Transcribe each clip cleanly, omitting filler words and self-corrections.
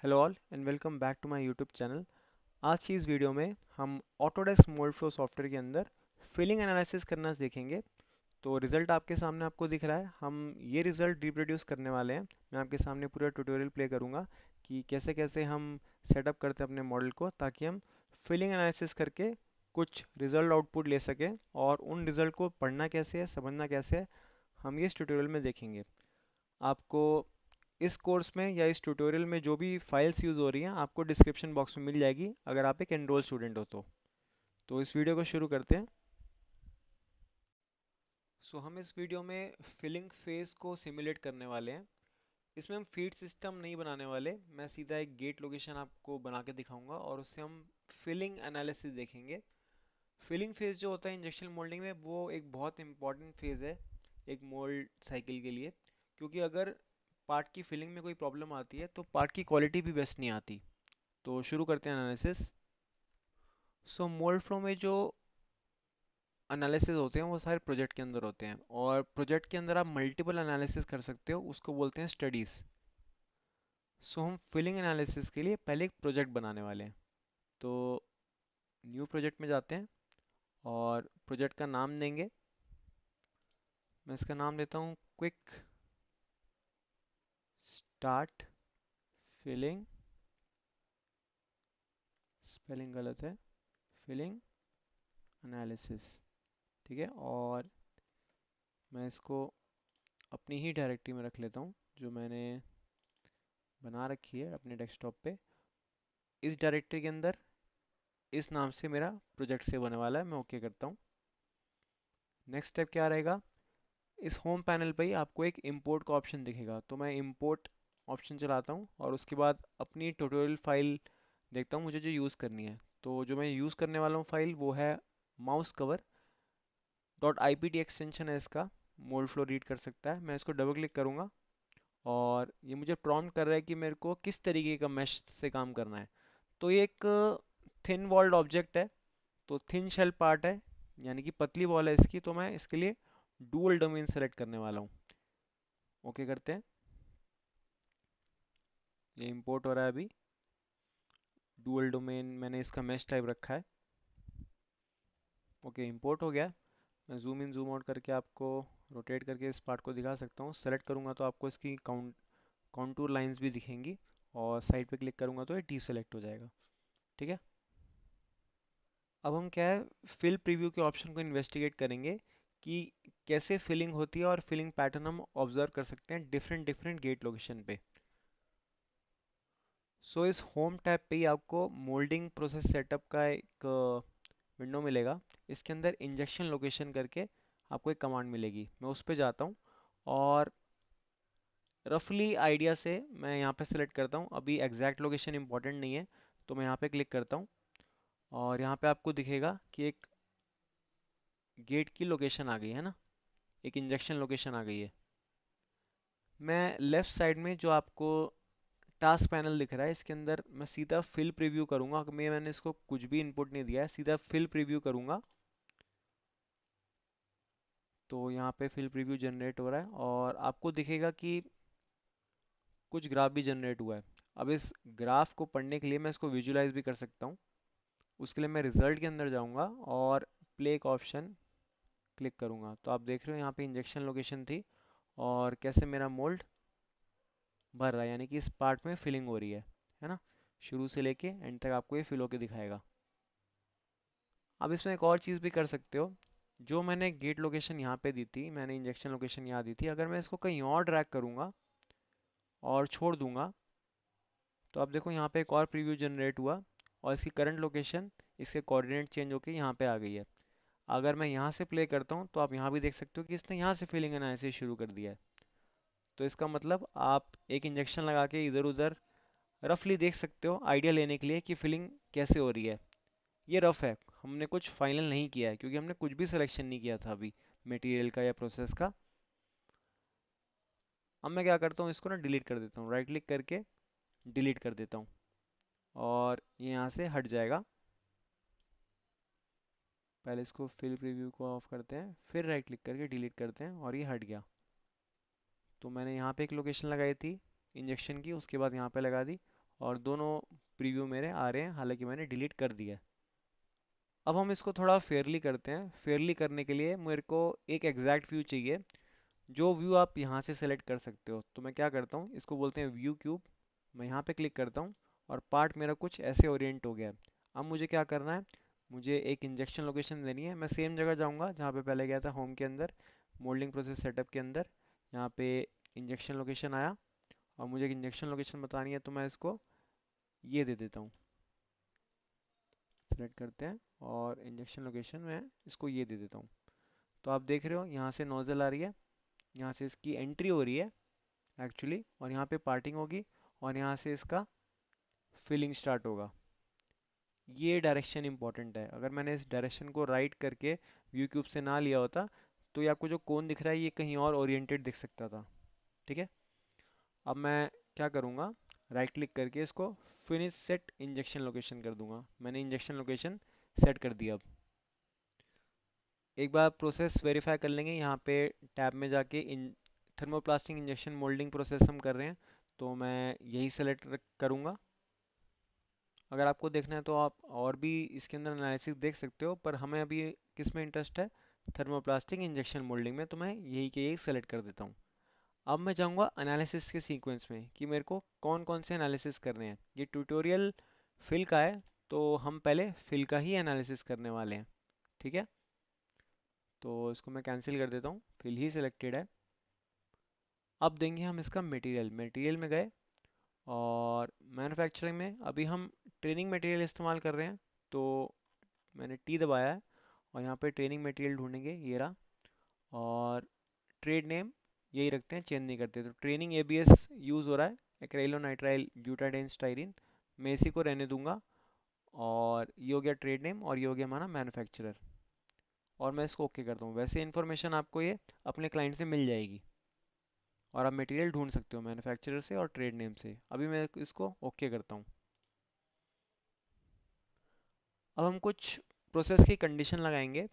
Hello all and welcome back to my YouTube channel. आज की इस वीडियो में हम ऑटोडेस्क मोल्ड फ्लो सॉफ्टवेयर के अंदर फिलिंग एनालिसिस करना सीखेंगे। तो रिज़ल्ट आपके सामने आपको दिख रहा है। हम ये रिज़ल्ट रिप्रोड्यूस करने वाले हैं। मैं आपके सामने पूरा ट्यूटोरियल प्ले करूँगा कि कैसे कैसे हम सेटअप करते हैं अपने मॉडल को, ताकि हम फिलिंग एनालिसिस करके कुछ रिज़ल्ट आउटपुट ले सकें। और उन रिज़ल्ट को पढ़ना कैसे है, समझना कैसे है, हम ये इस ट्यूटोरियल में देखेंगे। आपको इस कोर्स में या इस ट्यूटोरियल में जो भी फाइल्स यूज़ हो रही हैं आपको डिस्क्रिप्शन बॉक्स में मिल जाएगी, अगर आप एक एनरोल स्टूडेंट हो तो इस वीडियो को शुरू करते हैं। हम इस वीडियो में फिलिंग फेज को सिमुलेट करने वाले हैं। इसमें हम फीड सिस्टम नहीं बनाने वाले, मैं सीधा एक गेट लोकेशन आपको बना के दिखाऊंगा और उससे हम फिलिंग एनालिसिस देखेंगे। फिलिंग फेज जो होता है इंजेक्शन मोल्डिंग में, वो एक बहुत इंपॉर्टेंट फेज है एक मोल्ड साइकिल के लिए, क्योंकि अगर पार्ट की फिलिंग में कोई प्रॉब्लम आती है तो पार्ट की क्वालिटी भी बेस्ट नहीं आती। तो शुरू करते हैं एनालिसिस। मोल्ड फ्लो में जो एनालिसिस होते हैं वो सारे प्रोजेक्ट के अंदर होते हैं, और प्रोजेक्ट के अंदर आप मल्टीपल एनालिसिस कर सकते हो, उसको बोलते हैं स्टडीज। हम फिलिंग एनालिसिस के लिए पहले एक प्रोजेक्ट बनाने वाले हैं। तो न्यू प्रोजेक्ट में जाते हैं और प्रोजेक्ट का नाम देंगे। मैं इसका नाम देता हूँ क्विक स्टार्ट फिलिंग, स्पेलिंग गलत है, फिलिंग एनालिसिस। ठीक है, और मैं इसको अपनी ही डायरेक्टरी में रख लेता हूँ जो मैंने बना रखी है अपने डेस्कटॉप पे। इस डायरेक्टरी के अंदर इस नाम से मेरा प्रोजेक्ट सेव होने वाला है। मैं ओके करता हूँ। नेक्स्ट स्टेप क्या रहेगा, इस होम पैनल पे ही आपको एक इंपोर्ट का ऑप्शन दिखेगा, तो मैं इंपोर्ट ऑप्शन चलाता हूँ और उसके बाद अपनी ट्यूटोरियल फाइल देखता हूँ मुझे जो यूज़ करनी है। तो जो मैं यूज़ करने वाला हूँ फाइल वो है mouse cover dot I P T extension है इसका। मोल्ड फ्लो रीड कर सकता है। मैं इसको डबल क्लिक करूँगा और ये मुझे प्रॉम्प्ट कर रहा है कि मेरे को किस तरीके का मैश से काम करना है। तो ये एक थिन वॉल्ड ऑब्जेक्ट है, तो थिन शेल पार्ट है, यानी कि पतली वॉल है इसकी। तो मैं इसके लिए डुअल डोमेन सेलेक्ट करने वाला हूँ। ओके करते हैं। ये इंपोर्ट हो रहा है अभी। डुअल डोमेन मैंने इसका मैश टाइप रखा है। ओके, इंपोर्ट हो गया। मैं जूम इन जूम आउट करके आपको रोटेट करके इस पार्ट को दिखा सकता हूँ। सेलेक्ट करूँगा तो आपको इसकी काउंटूर लाइंस भी दिखेंगी, और साइड पे क्लिक करूँगा तो ये डी सेलेक्ट हो जाएगा। ठीक है, अब हम क्या है, फिल प्रीव्यू के ऑप्शन को इन्वेस्टिगेट करेंगे कि कैसे फिलिंग होती है, और फिलिंग पैटर्न हम ऑब्जर्व कर सकते हैं डिफरेंट डिफरेंट गेट लोकेशन पे। इस होम टैब पे ही आपको मोल्डिंग प्रोसेस सेटअप का एक विंडो मिलेगा। इसके अंदर इंजेक्शन लोकेशन करके आपको एक कमांड मिलेगी। मैं उस पर जाता हूँ और रफली आइडिया से मैं यहाँ पे सिलेक्ट करता हूँ। अभी एग्जैक्ट लोकेशन इंपॉर्टेंट नहीं है, तो मैं यहाँ पे क्लिक करता हूँ और यहाँ पे आपको दिखेगा कि एक गेट की लोकेशन आ गई है ना, एक इंजेक्शन लोकेशन आ गई है। मैं लेफ्ट साइड में जो आपको टास्क पैनल दिख रहा है, इसके अंदर मैं सीधा फिल प्रीव्यू करूंगा। मैंने इसको कुछ भी इनपुट नहीं दिया है, सीधा फिल प्रीव्यू करूंगा। तो यहाँ पे फिल प्रीव्यू जनरेट हो रहा है और आपको दिखेगा कि कुछ ग्राफ भी जनरेट हुआ है। अब इस ग्राफ को पढ़ने के लिए मैं इसको विजुलाइज भी कर सकता हूँ। उसके लिए मैं रिजल्ट के अंदर जाऊँगा और प्ले का ऑप्शन क्लिक करूँगा। तो आप देख रहे हो यहाँ पे इंजेक्शन लोकेशन थी और कैसे मेरा मोल्ड भर रहा है, यानी कि इस पार्ट में फिलिंग हो रही है ना। शुरू से लेके एंड तक आपको ये फिल होके दिखाएगा। अब इसमें एक और चीज़ भी कर सकते हो। जो मैंने गेट लोकेशन यहाँ पे दी थी, मैंने इंजेक्शन लोकेशन यहाँ दी थी, अगर मैं इसको कहीं और ड्रैग करूँगा और छोड़ दूंगा तो आप देखो यहाँ पे एक और प्रीव्यू जनरेट हुआ और इसकी करंट लोकेशन, इसके कोऑर्डिनेट चेंज होके यहाँ पे आ गई है। अगर मैं यहाँ से प्ले करता हूँ तो आप यहाँ भी देख सकते हो कि इसने यहाँ से फिलिंग एनालिसिस शुरू कर दिया है। तो इसका मतलब आप एक इंजेक्शन लगा के इधर उधर रफली देख सकते हो, आइडिया लेने के लिए कि फिलिंग कैसे हो रही है। ये रफ है, हमने कुछ फाइनल नहीं किया है क्योंकि हमने कुछ भी सिलेक्शन नहीं किया था अभी मटेरियल का या प्रोसेस का। अब मैं क्या करता हूँ, इसको ना डिलीट कर देता हूँ, राइट क्लिक करके डिलीट कर देता हूँ और ये यहाँ से हट जाएगा। पहले इसको फिल प्रीव्यू को ऑफ करते हैं, फिर राइट क्लिक करके डिलीट करते हैं और ये हट गया। तो मैंने यहाँ पे एक लोकेशन लगाई थी इंजेक्शन की, उसके बाद यहाँ पे लगा दी और दोनों प्रीव्यू मेरे आ रहे हैं, हालांकि मैंने डिलीट कर दिया है। अब हम इसको थोड़ा फेयरली करते हैं। फेयरली करने के लिए मेरे को एक एग्जैक्ट व्यू चाहिए, जो व्यू आप यहाँ से सेलेक्ट कर सकते हो। तो मैं क्या करता हूँ, इसको बोलते हैं व्यू क्यूब। मैं यहाँ पे क्लिक करता हूँ और पार्ट मेरा कुछ ऐसे ओरिएंट हो गया है। अब मुझे क्या करना है, मुझे एक इंजेक्शन लोकेशन देनी है। मैं सेम जगह जाऊँगा जहाँ पे पहले गया था, होम के अंदर, मोल्डिंग प्रोसेस सेटअप के अंदर। यहाँ पे इंजेक्शन लोकेशन आया और मुझे एक इंजेक्शन लोकेशन बतानी है, तो मैं इसको ये दे देता हूँ। सेलेक्ट करते हैं और इंजेक्शन लोकेशन में इसको ये दे देता हूँ। तो आप देख रहे हो यहाँ से नोजल आ रही है, यहाँ से इसकी एंट्री हो रही है एक्चुअली, और यहाँ पे पार्टिंग होगी, और यहाँ से इसका फिलिंग स्टार्ट होगा। ये डायरेक्शन इंपॉर्टेंट है। अगर मैंने इस डायरेक्शन को राइट करके व्यू क्यूब से ना लिया होता, तो ये आपको जो कोन दिख रहा है ये कहीं और ओरिएंटेड दिख सकता था। ठीक है। अब मैं क्या करूँगा, राइट क्लिक करके इसको फिनिश सेट इंजेक्शन लोकेशन कर दूंगा। मैंने इंजेक्शन लोकेशन सेट कर दिया। अब एक बार प्रोसेस वेरीफाई कर लेंगे, यहाँ पे टैब में जाके इन थर्मोप्लास्टिक इंजेक्शन मोल्डिंग प्रोसेस हम कर रहे हैं, तो मैं यही सेलेक्ट करूँगा। अगर आपको देखना है तो आप और भी इसके अंदर एनालिसिस देख सकते हो, पर हमें अभी किस में इंटरेस्ट है, थर्मोप्लास्टिक इंजेक्शन मोल्डिंग में, तो मैं यही के यही सेलेक्ट कर देता हूँ। अब मैं जाऊँगा एनालिसिस के सीक्वेंस में कि मेरे को कौन कौन से एनालिसिस करने हैं। ये ट्यूटोरियल फिल का है, तो हम पहले फिल का ही एनालिसिस करने वाले हैं। ठीक है। तो इसको मैं कैंसिल कर देता हूँ, फिल ही सिलेक्टेड है। अब देंगे हम इसका मटेरियल। मटेरियल में गए और मैन्युफैक्चरिंग में अभी हम ट्रेनिंग मटेरियल इस्तेमाल कर रहे हैं, तो मैंने टी दबाया है और यहाँ पे ट्रेनिंग मटेरियल ढूंढेंगे, ये रहा। और ट्रेड नेम यही रखते हैं, चेंज नहीं करते। तो ट्रेनिंग एबीएस यूज़ हो रहा है, एक्रेलोनाइट्राइल ब्यूटाडीन स्टाइरिन, मैं इसी को रहने दूंगा। और ये हो गया ट्रेड नेम और ये हो गया हमारा मैन्युफैक्चरर। और मैं इसको ओके करता हूँ। वैसे इन्फॉर्मेशन आपको ये अपने क्लाइंट से मिल जाएगी, और आप मटेरियल ढूंढ सकते हो मैन्युफैक्चरर से और ट्रेड नेम से। अभी मैं इसको ओके करता हूँ। अब हम कुछ प्रोसेस की कंडीशन लगाएंगे।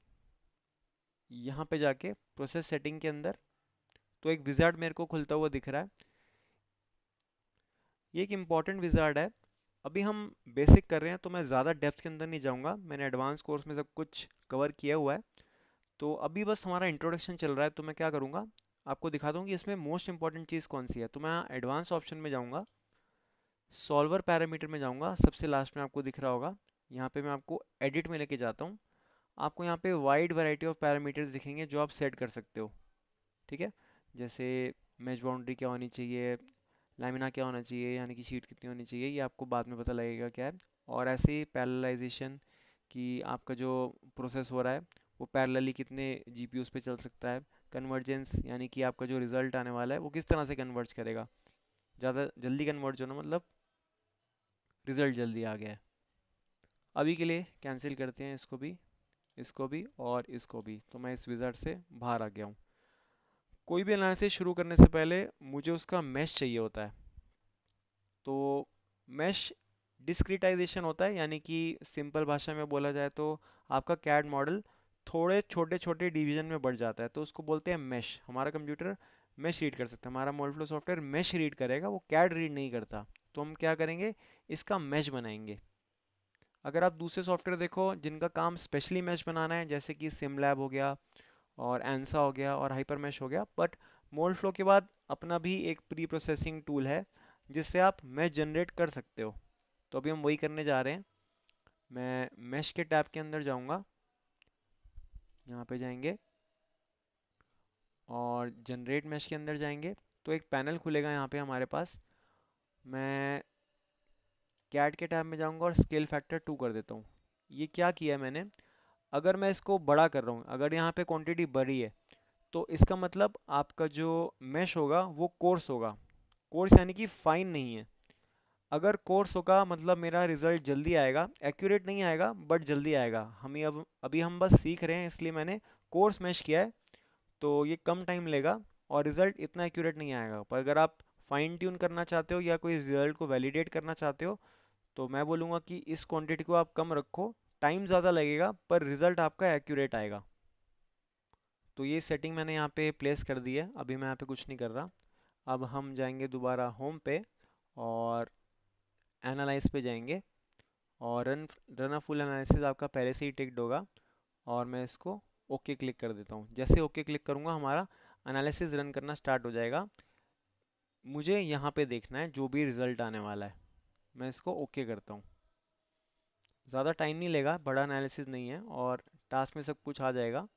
यहाँ पे जाके प्रोसेस सेटिंग के अंदर तो एक विजार्ड मेरे को खुलता हुआ दिख रहा है। ये एक इम्पॉर्टेंट विजार्ड है। अभी हम बेसिक कर रहे हैं, तो मैं ज़्यादा डेप्थ के अंदर नहीं जाऊँगा। मैंने एडवांस कोर्स में सब कुछ कवर किया हुआ है, तो अभी बस हमारा इंट्रोडक्शन चल रहा है। तो मैं क्या करूँगा, आपको दिखा दूँ कि इसमें मोस्ट इंपॉर्टेंट चीज़ कौन सी है। तो मैं एडवांस ऑप्शन में जाऊँगा, सॉल्वर पैरामीटर में जाऊँगा, सबसे लास्ट में आपको दिख रहा होगा। यहाँ पे मैं आपको एडिट में लेके जाता हूँ। आपको यहाँ पे वाइड वैरायटी ऑफ पैरामीटर्स दिखेंगे जो आप सेट कर सकते हो। ठीक है। जैसे मेश बाउंड्री क्या होनी चाहिए, लामिना क्या होना चाहिए, यानी कि शीट कितनी होनी चाहिए, ये आपको बाद में पता लगेगा क्या है। और ऐसे ही पैरेललाइजेशन, कि आपका जो प्रोसेस हो रहा है वो पैरेलली कितने जीपीयूज पे चल सकता है। कन्वर्जेंस, यानी कि आपका जो रिजल्ट आने वाला है वो किस तरह से कन्वर्ज करेगा। ज़्यादा जल्दी कन्वर्ज होना मतलब रिजल्ट जल्दी आ गया है। अभी के लिए कैंसिल करते हैं इसको भी और इसको भी। तो मैं इस विज़ार्ड से बाहर आ गया हूँ। कोई भी एनालिसिस शुरू करने से पहले मुझे उसका मैश चाहिए होता है। तो मैश डिस्क्रिटाइजेशन होता है, यानी कि सिंपल भाषा में बोला जाए तो आपका कैड मॉडल थोड़े छोटे छोटे डिवीजन में बढ़ जाता है, तो उसको बोलते हैं मैश। हमारा कंप्यूटर मैश रीड कर सकता है, हमारा मोलफ्लो सॉफ्टवेयर मैश रीड करेगा, वो कैड रीड नहीं करता। तो हम क्या करेंगे, इसका मैश बनाएंगे। अगर आप दूसरे सॉफ्टवेयर देखो जिनका काम स्पेशली मैश बनाना है, जैसे कि सिमलैब हो गया और एंसा हो गया और हाइपर मैश हो गया, बट मोल्ड फ्लो के बाद अपना भी एक प्री प्रोसेसिंग टूल है जिससे आप मैश जनरेट कर सकते हो। तो अभी हम वही करने जा रहे हैं। मैं मैश के टैब के अंदर जाऊंगा, यहाँ पे जाएंगे और जनरेट मैश के अंदर जाएंगे, तो एक पैनल खुलेगा यहाँ पे हमारे पास। मैं कैड के टैब में जाऊंगा और स्केल फैक्टर 2 कर देता हूँ। ये क्या किया है मैंने, अगर मैं इसको बड़ा कर रहा हूँ, अगर यहाँ पे क्वांटिटी बड़ी है, तो इसका मतलब आपका जो मैश होगा वो कोर्स होगा। कोर्स यानी कि फाइन नहीं है। अगर कोर्स होगा मतलब मेरा रिजल्ट जल्दी आएगा, एक्यूरेट नहीं आएगा बट जल्दी आएगा। हम ये अब अभी हम बस सीख रहे हैं, इसलिए मैंने कोर्स मैश किया है, तो ये कम टाइम लेगा और रिजल्ट इतना एक्यूरेट नहीं आएगा। पर अगर आप फाइन ट्यून करना चाहते हो या कोई रिजल्ट को वैलिडेट करना चाहते हो, तो मैं बोलूँगा कि इस क्वांटिटी को आप कम रखो। टाइम ज़्यादा लगेगा पर रिजल्ट आपका एक्यूरेट आएगा। तो ये सेटिंग मैंने यहाँ पे प्लेस कर दी है, अभी मैं यहाँ पे कुछ नहीं कर रहा। अब हम जाएंगे दोबारा होम पे और एनालाइज पे जाएंगे और रन अ फुल एनालिसिस आपका पहले से ही टिक्ड होगा, और मैं इसको ओके क्लिक कर देता हूँ। जैसे ओके क्लिक करूँगा हमारा एनालिसिस रन करना स्टार्ट हो जाएगा। मुझे यहाँ पे देखना है जो भी रिजल्ट आने वाला है। मैं इसको ओके करता हूँ। ज़्यादा टाइम नहीं लेगा, बड़ा एनालिसिस नहीं है, और टास्क में सब कुछ आ जाएगा।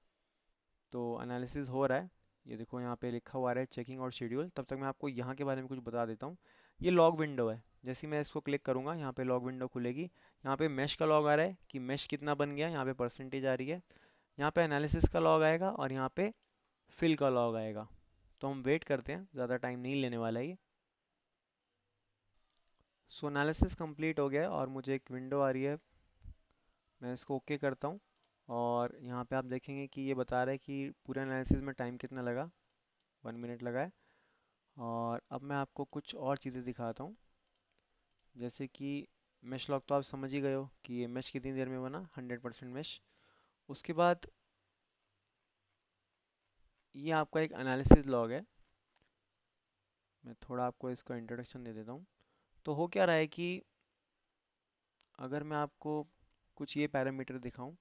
तो एनालिसिस हो रहा है। ये देखो यहाँ पे लिखा हुआ है चेकिंग और शेड्यूल। तब तक मैं आपको यहाँ के बारे में कुछ बता देता हूँ। ये लॉग विंडो है। जैसे ही मैं इसको क्लिक करूँगा यहाँ पे लॉग विंडो खुलेगी। यहाँ पे मैश का लॉग आ रहा है कि मैश कितना बन गया, यहाँ पे परसेंटेज आ रही है। यहाँ पे एनालिसिस का लॉग आएगा और यहाँ पे फिल का लॉग आएगा। तो हम वेट करते हैं, ज़्यादा टाइम नहीं लेने वाला ये। सो एनालिसिस कंप्लीट हो गया है और मुझे एक विंडो आ रही है। मैं इसको ओके करता हूँ और यहाँ पे आप देखेंगे कि ये बता रहा है कि पूरे एनालिसिस में टाइम कितना लगा। 1 मिनट लगा है। और अब मैं आपको कुछ और चीज़ें दिखाता हूँ। जैसे कि मेश लॉग तो आप समझ ही गए हो कि ये मेश कितनी देर में बना, 100% मेश। उसके बाद ये आपका एक एनालिसिस लॉग है। मैं थोड़ा आपको इसका इंट्रोडक्शन दे देता हूँ। तो हो क्या रहा है कि अगर मैं आपको कुछ ये पैरामीटर दिखाऊं,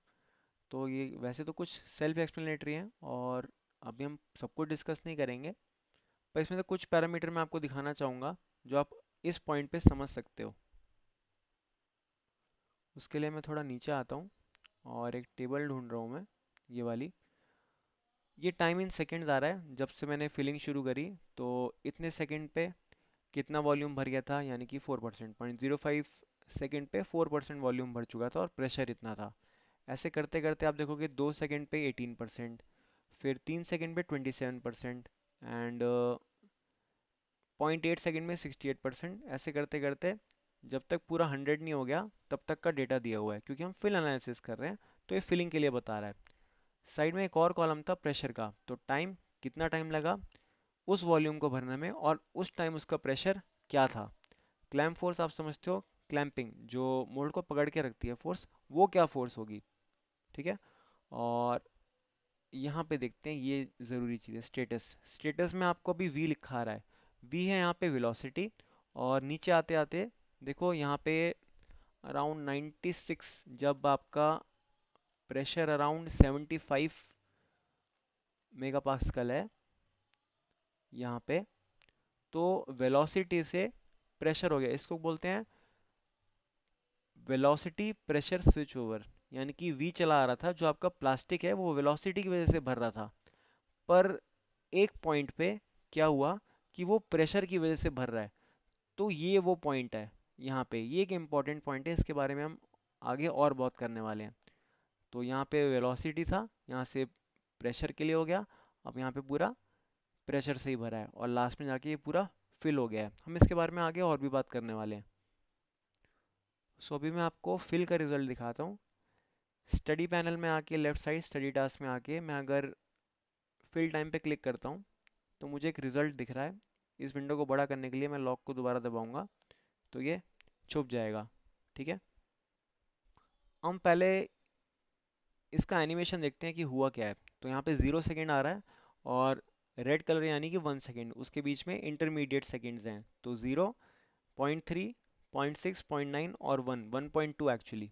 तो ये वैसे तो कुछ सेल्फ एक्सप्लेनेटरी हैं और अभी हम सबको डिस्कस नहीं करेंगे, पर इसमें से कुछ पैरामीटर मैं आपको दिखाना चाहूँगा जो आप इस पॉइंट पे समझ सकते हो। उसके लिए मैं थोड़ा नीचे आता हूँ और एक टेबल ढूंढ रहा हूँ मैं, ये वाली। ये टाइम इन सेकेंड्स आ रहा है। जब से मैंने फिलिंग शुरू करी तो इतने सेकंड पे कितना वॉल्यूम भर गया था, यानी कि 4%, 0.05 सेकंड पे 4% वॉल्यूम भर चुका था और प्रेशर इतना था। ऐसे करते करते आप देखोगे 2 सेकंड पे 18%, फिर 3 सेकंड पे 27%, एंड 0.8 सेकंड में 68%। ऐसे करते करते जब तक पूरा 100 नहीं हो गया तब तक का डेटा दिया हुआ है, क्योंकि हम फिल एनालिसिस कर रहे हैं। तो ये फिलिंग के लिए बता रहा है। साइड में एक और कॉलम था प्रेशर का, तो टाइम, कितना टाइम लगा उस वॉल्यूम को भरने में, और उस टाइम उसका प्रेशर क्या था। क्लैम्प फोर्स आप समझते हो, क्लैंपिंग जो मोल्ड को पकड़ के रखती है फोर्स, वो क्या फोर्स होगी। ठीक है। और यहाँ पे देखते हैं ये ज़रूरी चीज़ है, स्टेटस। स्टेटस में आपको अभी वी लिखा आ रहा है। वी है यहाँ पे वेलोसिटी। और नीचे आते आते देखो यहाँ पे अराउंड 96, जब आपका प्रेशर अराउंड 75 मेगा पास्कल है यहाँ पे, तो वेलोसिटी से प्रेशर हो गया। इसको बोलते हैं वेलोसिटी प्रेशर स्विच ओवर। यानी कि वी चला आ रहा था, जो आपका प्लास्टिक है वो वेलोसिटी की वजह से भर रहा था, पर एक पॉइंट पे क्या हुआ कि वो प्रेशर की वजह से भर रहा है। तो ये वो पॉइंट है यहाँ पे। ये एक इम्पॉर्टेंट पॉइंट है, इसके बारे में हम आगे और बहुत करने वाले हैं। तो यहाँ पे वेलोसिटी था, यहाँ से प्रेशर के लिए हो गया। अब यहाँ पे पूरा प्रेशर से ही भरा है और लास्ट में जाके ये पूरा फिल हो गया है। हम इसके बारे में आगे और भी बात करने वाले हैं। सो अभी मैं आपको फिल का रिजल्ट दिखाता हूँ। स्टडी पैनल में आके लेफ्ट साइड स्टडी टास्क में आके मैं अगर फिल टाइम पे क्लिक करता हूँ तो मुझे एक रिजल्ट दिख रहा है। इस विंडो को बड़ा करने के लिए मैं लॉक को दोबारा दबाऊंगा तो ये छुप जाएगा। ठीक है। हम पहले इसका एनिमेशन देखते हैं कि हुआ क्या है। तो यहाँ पे 0 सेकेंड आ रहा है और रेड कलर यानी कि 1 सेकेंड, उसके बीच में इंटरमीडिएट सेकेंड्स हैं। तो 0, 0.3, 0.6, 0.9 और 1, 1.2 एक्चुअली।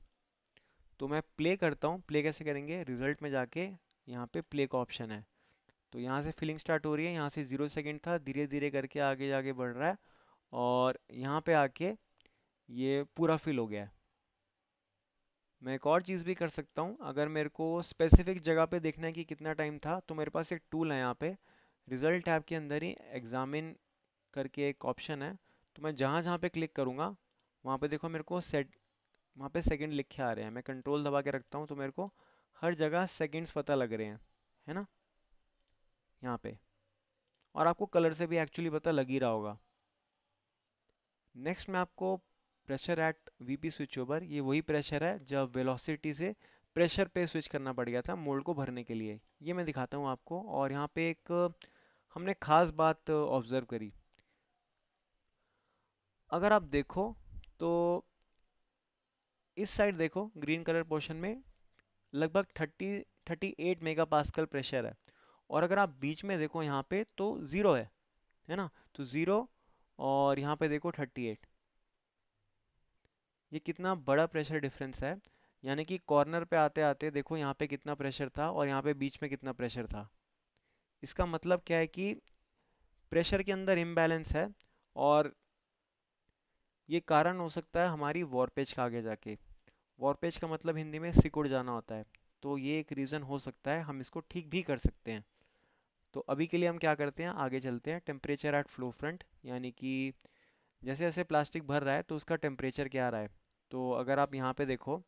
तो मैं प्ले करता हूँ। प्ले कैसे करेंगे, रिजल्ट में जाके यहाँ पे प्ले का ऑप्शन है। तो यहाँ से फिलिंग स्टार्ट हो रही है। यहाँ से 0 सेकेंड था, धीरे धीरे करके आगे जाके बढ़ रहा है और यहाँ पे आके ये पूरा फिल हो गया है। मैं एक और चीज़ भी कर सकता हूँ। अगर मेरे को स्पेसिफिक जगह पे देखना है कि कितना टाइम था, तो मेरे पास एक टूल है यहाँ पे, रिजल्ट टैब के अंदर ही एग्जामिन करके एक ऑप्शन है। तो मैं जहाँ जहाँ पे क्लिक करूँगा वहाँ पे देखो मेरे को सेट, वहाँ पे सेकंड लिखे आ रहे हैं। मैं कंट्रोल दबा के रखता हूँ तो मेरे को हर जगह सेकंड्स पता लग रहे हैं, है ना, यहाँ पे। और आपको कलर से भी एक्चुअली पता लग ही रहा होगा। नेक्स्ट मैं आपको pressure at VP switch over, ये वही प्रेशर है जब वेलोसिटी से प्रेशर पे स्विच करना पड़ गया था मोल्ड को भरने के लिए, ये मैं दिखाता हूँ आपको। और यहाँ पे एक हमने खास बात ऑब्जर्व करी। अगर आप देखो तो इस साइड देखो ग्रीन कलर पोर्शन में लगभग 38 मेगा पास्कल प्रेशर है। और अगर आप बीच में देखो यहाँ पे तो ज़ीरो है ना। तो ज़ीरो, और यहाँ पे देखो 38। ये कितना बड़ा प्रेशर डिफरेंस है। यानी कि कॉर्नर पे आते आते देखो यहाँ पे कितना प्रेशर था और यहाँ पे बीच में कितना प्रेशर था। इसका मतलब क्या है कि प्रेशर के अंदर इम्बैलेंस है, और ये कारण हो सकता है हमारी वॉरपेज का आगे जाके। वॉरपेज का मतलब हिंदी में सिकुड़ जाना होता है। तो ये एक रीज़न हो सकता है, हम इसको ठीक भी कर सकते हैं। तो अभी के लिए हम क्या करते हैं, आगे चलते हैं। टेम्परेचर एट फ्लो फ्रंट, यानी कि जैसे जैसे प्लास्टिक भर रहा है तो उसका टेम्परेचर क्या आ रहा है। तो अगर आप यहाँ पे देखो,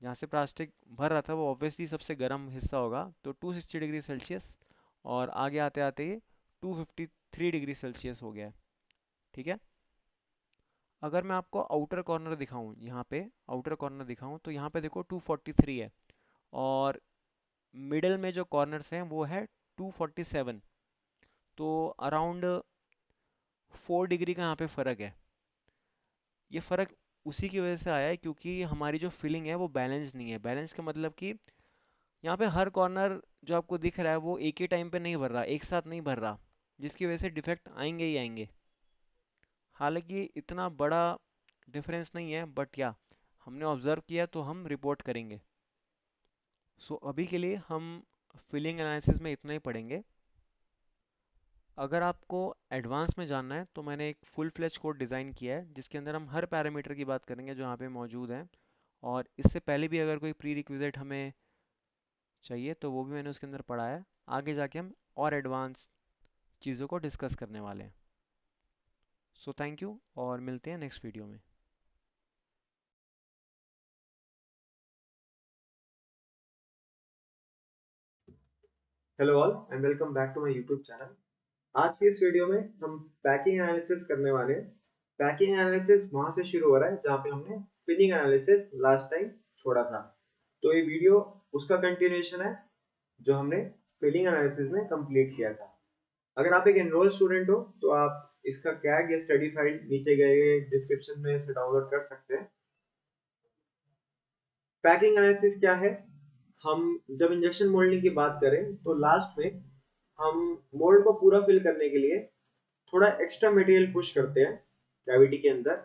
जहाँ से प्लास्टिक भर रहा था वो ऑब्वियसली सबसे गर्म हिस्सा होगा, तो 260 डिग्री सेल्सियस। और आगे आते आते ये 253 डिग्री सेल्सियस हो गया है। ठीक है। अगर मैं आपको आउटर कॉर्नर दिखाऊं, यहाँ पे आउटर कॉर्नर दिखाऊं, तो यहाँ पे देखो 243 है। और मिडल में जो कॉर्नर्स हैं वो है 247। तो अराउंड 4 डिग्री का यहाँ पे फ़र्क है। ये फ़र्क उसी की वजह से आया है क्योंकि हमारी जो फिलिंग है वो बैलेंस नहीं है। बैलेंस का मतलब कि यहाँ पे हर कॉर्नर जो आपको दिख रहा है वो एक ही टाइम पे नहीं भर रहा, एक साथ नहीं भर रहा, जिसकी वजह से डिफेक्ट आएंगे ही आएंगे। हालांकि इतना बड़ा डिफरेंस नहीं है, बट या हमने ऑब्जर्व किया तो हम रिपोर्ट करेंगे। सो अभी के लिए हम फिलिंग एनालिसिस में इतना ही पढ़ेंगे। अगर आपको एडवांस में जानना है तो मैंने एक फुल फ्लेज कोड डिज़ाइन किया है जिसके अंदर हम हर पैरामीटर की बात करेंगे जो यहाँ पे मौजूद है। और इससे पहले भी अगर कोई प्री रिक्विजिट हमें चाहिए तो वो भी मैंने उसके अंदर पढ़ा है। आगे जाके हम और एडवांस चीज़ों को डिस्कस करने वाले हैं। सो थैंक यू, और मिलते हैं नेक्स्ट वीडियो में। Hello all and welcome back to my YouTube channel. आज की इस वीडियो में हम पैकिंग एनालिसिस करने वाले हैं। पैकिंग एनालिसिस वहां से शुरू हो रहा है जहां पे हमने फिलिंग एनालिसिस लास्ट टाइम छोड़ा था। तो ये वीडियो उसका कंटिन्यूएशन है जो हमने फिलिंग एनालिसिस में कंप्लीट किया था। अगर आप एक एनरोल स्टूडेंट हो तो आप इसका कैग या स्टडी फाइल नीचे गए डिस्क्रिप्शन में से डाउनलोड कर सकते हैं। पैकिंग एनालिसिस क्या है? हम जब इंजेक्शन मोल्डिंग की बात करें तो लास्ट में हम मोल्ड को पूरा फिल करने के लिए थोड़ा एक्स्ट्रा मटेरियल पुश करते हैं कैविटी के अंदर,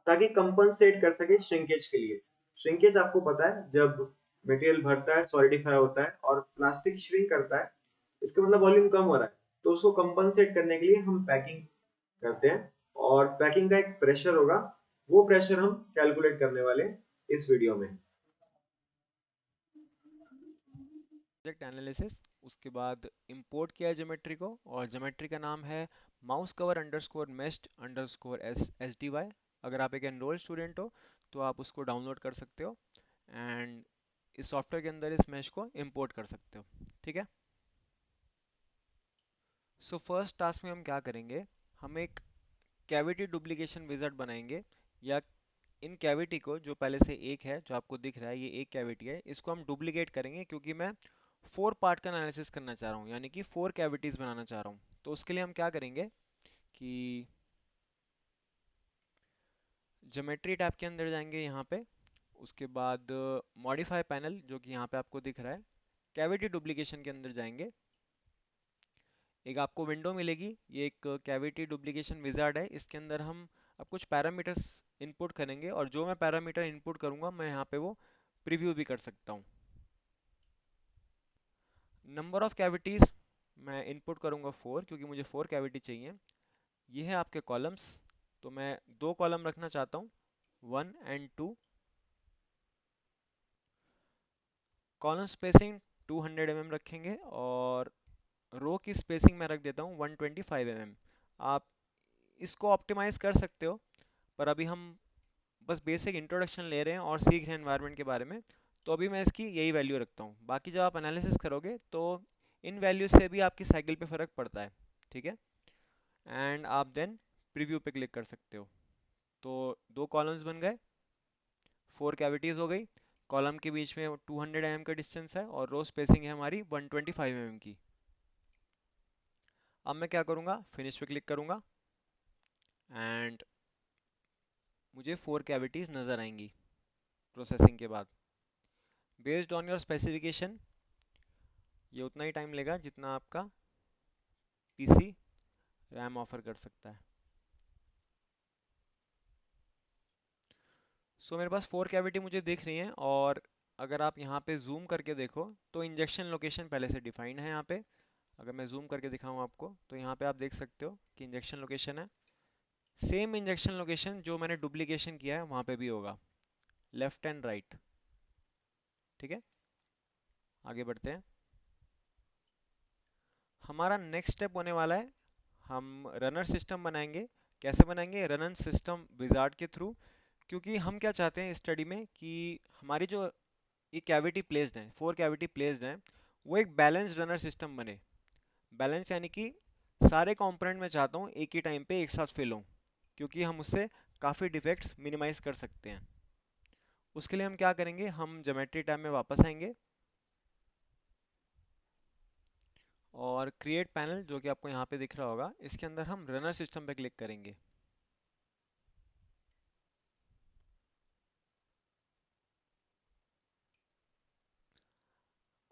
ताकि कंपनसेट कर सके श्रिंकेज के लिए। श्रिंकेज आपको पता है, जब मटेरियल भरता है सॉलिडिफाई होता है और प्लास्टिक श्रिंक करता है, इसका मतलब वॉल्यूम कम हो रहा है। तो उसको कंपनसेट करने के लिए हम पैकिंग करते हैं, और पैकिंग का एक प्रेशर होगा, वो प्रेशर हम कैलकुलेट करने वाले हैं इस वीडियो में। प्रोजेक्ट एनालिसिस, उसके बाद इंपोर्ट किया है ज्योमेट्री को, और ज्योमेट्री का नाम है mouse cover underscore मेस्ट underscore S D Y. अगर आप एक एनरोल स्टूडेंट हो तो आप उसको डाउनलोड कर सकते हो, एंड इस सॉफ्टवेयर के अंदर इस मैश को इंपोर्ट कर सकते हो। ठीक है। सो फर्स्ट टास्क में हम क्या करेंगे, हम एक कैविटी डुप्लीकेशन विजार्ड बनाएंगे। या इन कैविटी को, जो पहले से एक है जो आपको दिख रहा है, ये एक कैविटी है, इसको हम डुप्लीकेट करेंगे क्योंकि मैं 4 पार्ट का एनालिसिस करना चाह रहा हूँ, यानी कि 4 कैविटीज बनाना चाह रहा हूँ। तो उसके लिए हम क्या करेंगे कि ज्योमेट्री टैब के अंदर जाएंगे यहाँ पे। उसके बाद मॉडिफाई पैनल जो कि यहाँ पे आपको दिख रहा है, कैविटी डुप्लीकेशन के अंदर जाएंगे। एक आपको विंडो मिलेगी, ये एक कैविटी डुप्लीकेशन विजार्ड है। इसके अंदर हम अब कुछ पैरामीटर्स इनपुट करेंगे, और जो मैं पैरामीटर इनपुट करूँगा मैं यहाँ पे वो प्रीव्यू भी कर सकता हूँ। नंबर ऑफ कैविटीज़ मैं इनपुट करूँगा 4, क्योंकि मुझे 4 कैविटी चाहिए। ये है आपके कॉलम्स। तो मैं 2 कॉलम रखना चाहता हूँ, 1 और 2। कॉलम स्पेसिंग 200 mm रखेंगे, और रो की स्पेसिंग मैं रख देता हूँ 125 mm। आप इसको ऑप्टिमाइज कर सकते हो, पर अभी हम बस बेसिक इंट्रोडक्शन ले रहे हैं और सीख रहे हैं एनवायरनमेंट के बारे में। तो अभी मैं इसकी यही वैल्यू रखता हूँ। बाकी जब आप एनालिसिस करोगे तो इन वैल्यू से भी आपकी साइकिल पे फ़र्क पड़ता है। ठीक है। एंड आप देन प्रीव्यू पे क्लिक कर सकते हो। तो 2 कॉलम्स बन गए, 4 कैविटीज़ हो गई। कॉलम के बीच में 200 mm का डिस्टेंस है, और रो स्पेसिंग है हमारी 125 mm की। अब मैं क्या करूँगा, फिनिश पे क्लिक करूँगा, एंड मुझे 4 कैविटीज़ नज़र आएंगी प्रोसेसिंग के बाद। बेस्ड ऑन योर स्पेसिफिकेशन ये उतना ही टाइम लेगा जितना आपका पीसी रैम ऑफर कर सकता है। सो मेरे पास 4 कैविटी मुझे दिख रही हैं, और अगर आप यहाँ पे जूम करके देखो तो इंजेक्शन लोकेशन पहले से डिफाइंड है यहाँ पे। अगर मैं जूम करके दिखाऊँ आपको तो यहाँ पे आप देख सकते हो कि इंजेक्शन लोकेशन है। सेम इंजेक्शन लोकेशन जो मैंने डुप्लीकेशन किया है वहाँ पे भी होगा, लेफ्ट एंड राइट। ठीक है, आगे बढ़ते हैं। हमारा नेक्स्ट स्टेप होने वाला है, हम रनर सिस्टम बनाएंगे। कैसे बनाएंगे? रनर सिस्टम विजार्ड के थ्रू। क्योंकि हम क्या चाहते हैं स्टडी में कि हमारी जो ये कैविटी प्लेस्ड है, 4 कैविटी प्लेस्ड है, वो एक बैलेंस्ड रनर सिस्टम बने। बैलेंस यानी कि सारे कंपोनेंट मैं चाहता हूँ एक ही टाइम पे एक साथ फिल हों, क्योंकि हम उससे काफ़ी डिफेक्ट्स मिनिमाइज कर सकते हैं। उसके लिए हम क्या करेंगे, हम ज्योमेट्री टैब में वापस आएंगे और क्रिएट पैनल जो कि आपको यहाँ पे दिख रहा होगा, इसके अंदर हम रनर सिस्टम पे क्लिक करेंगे।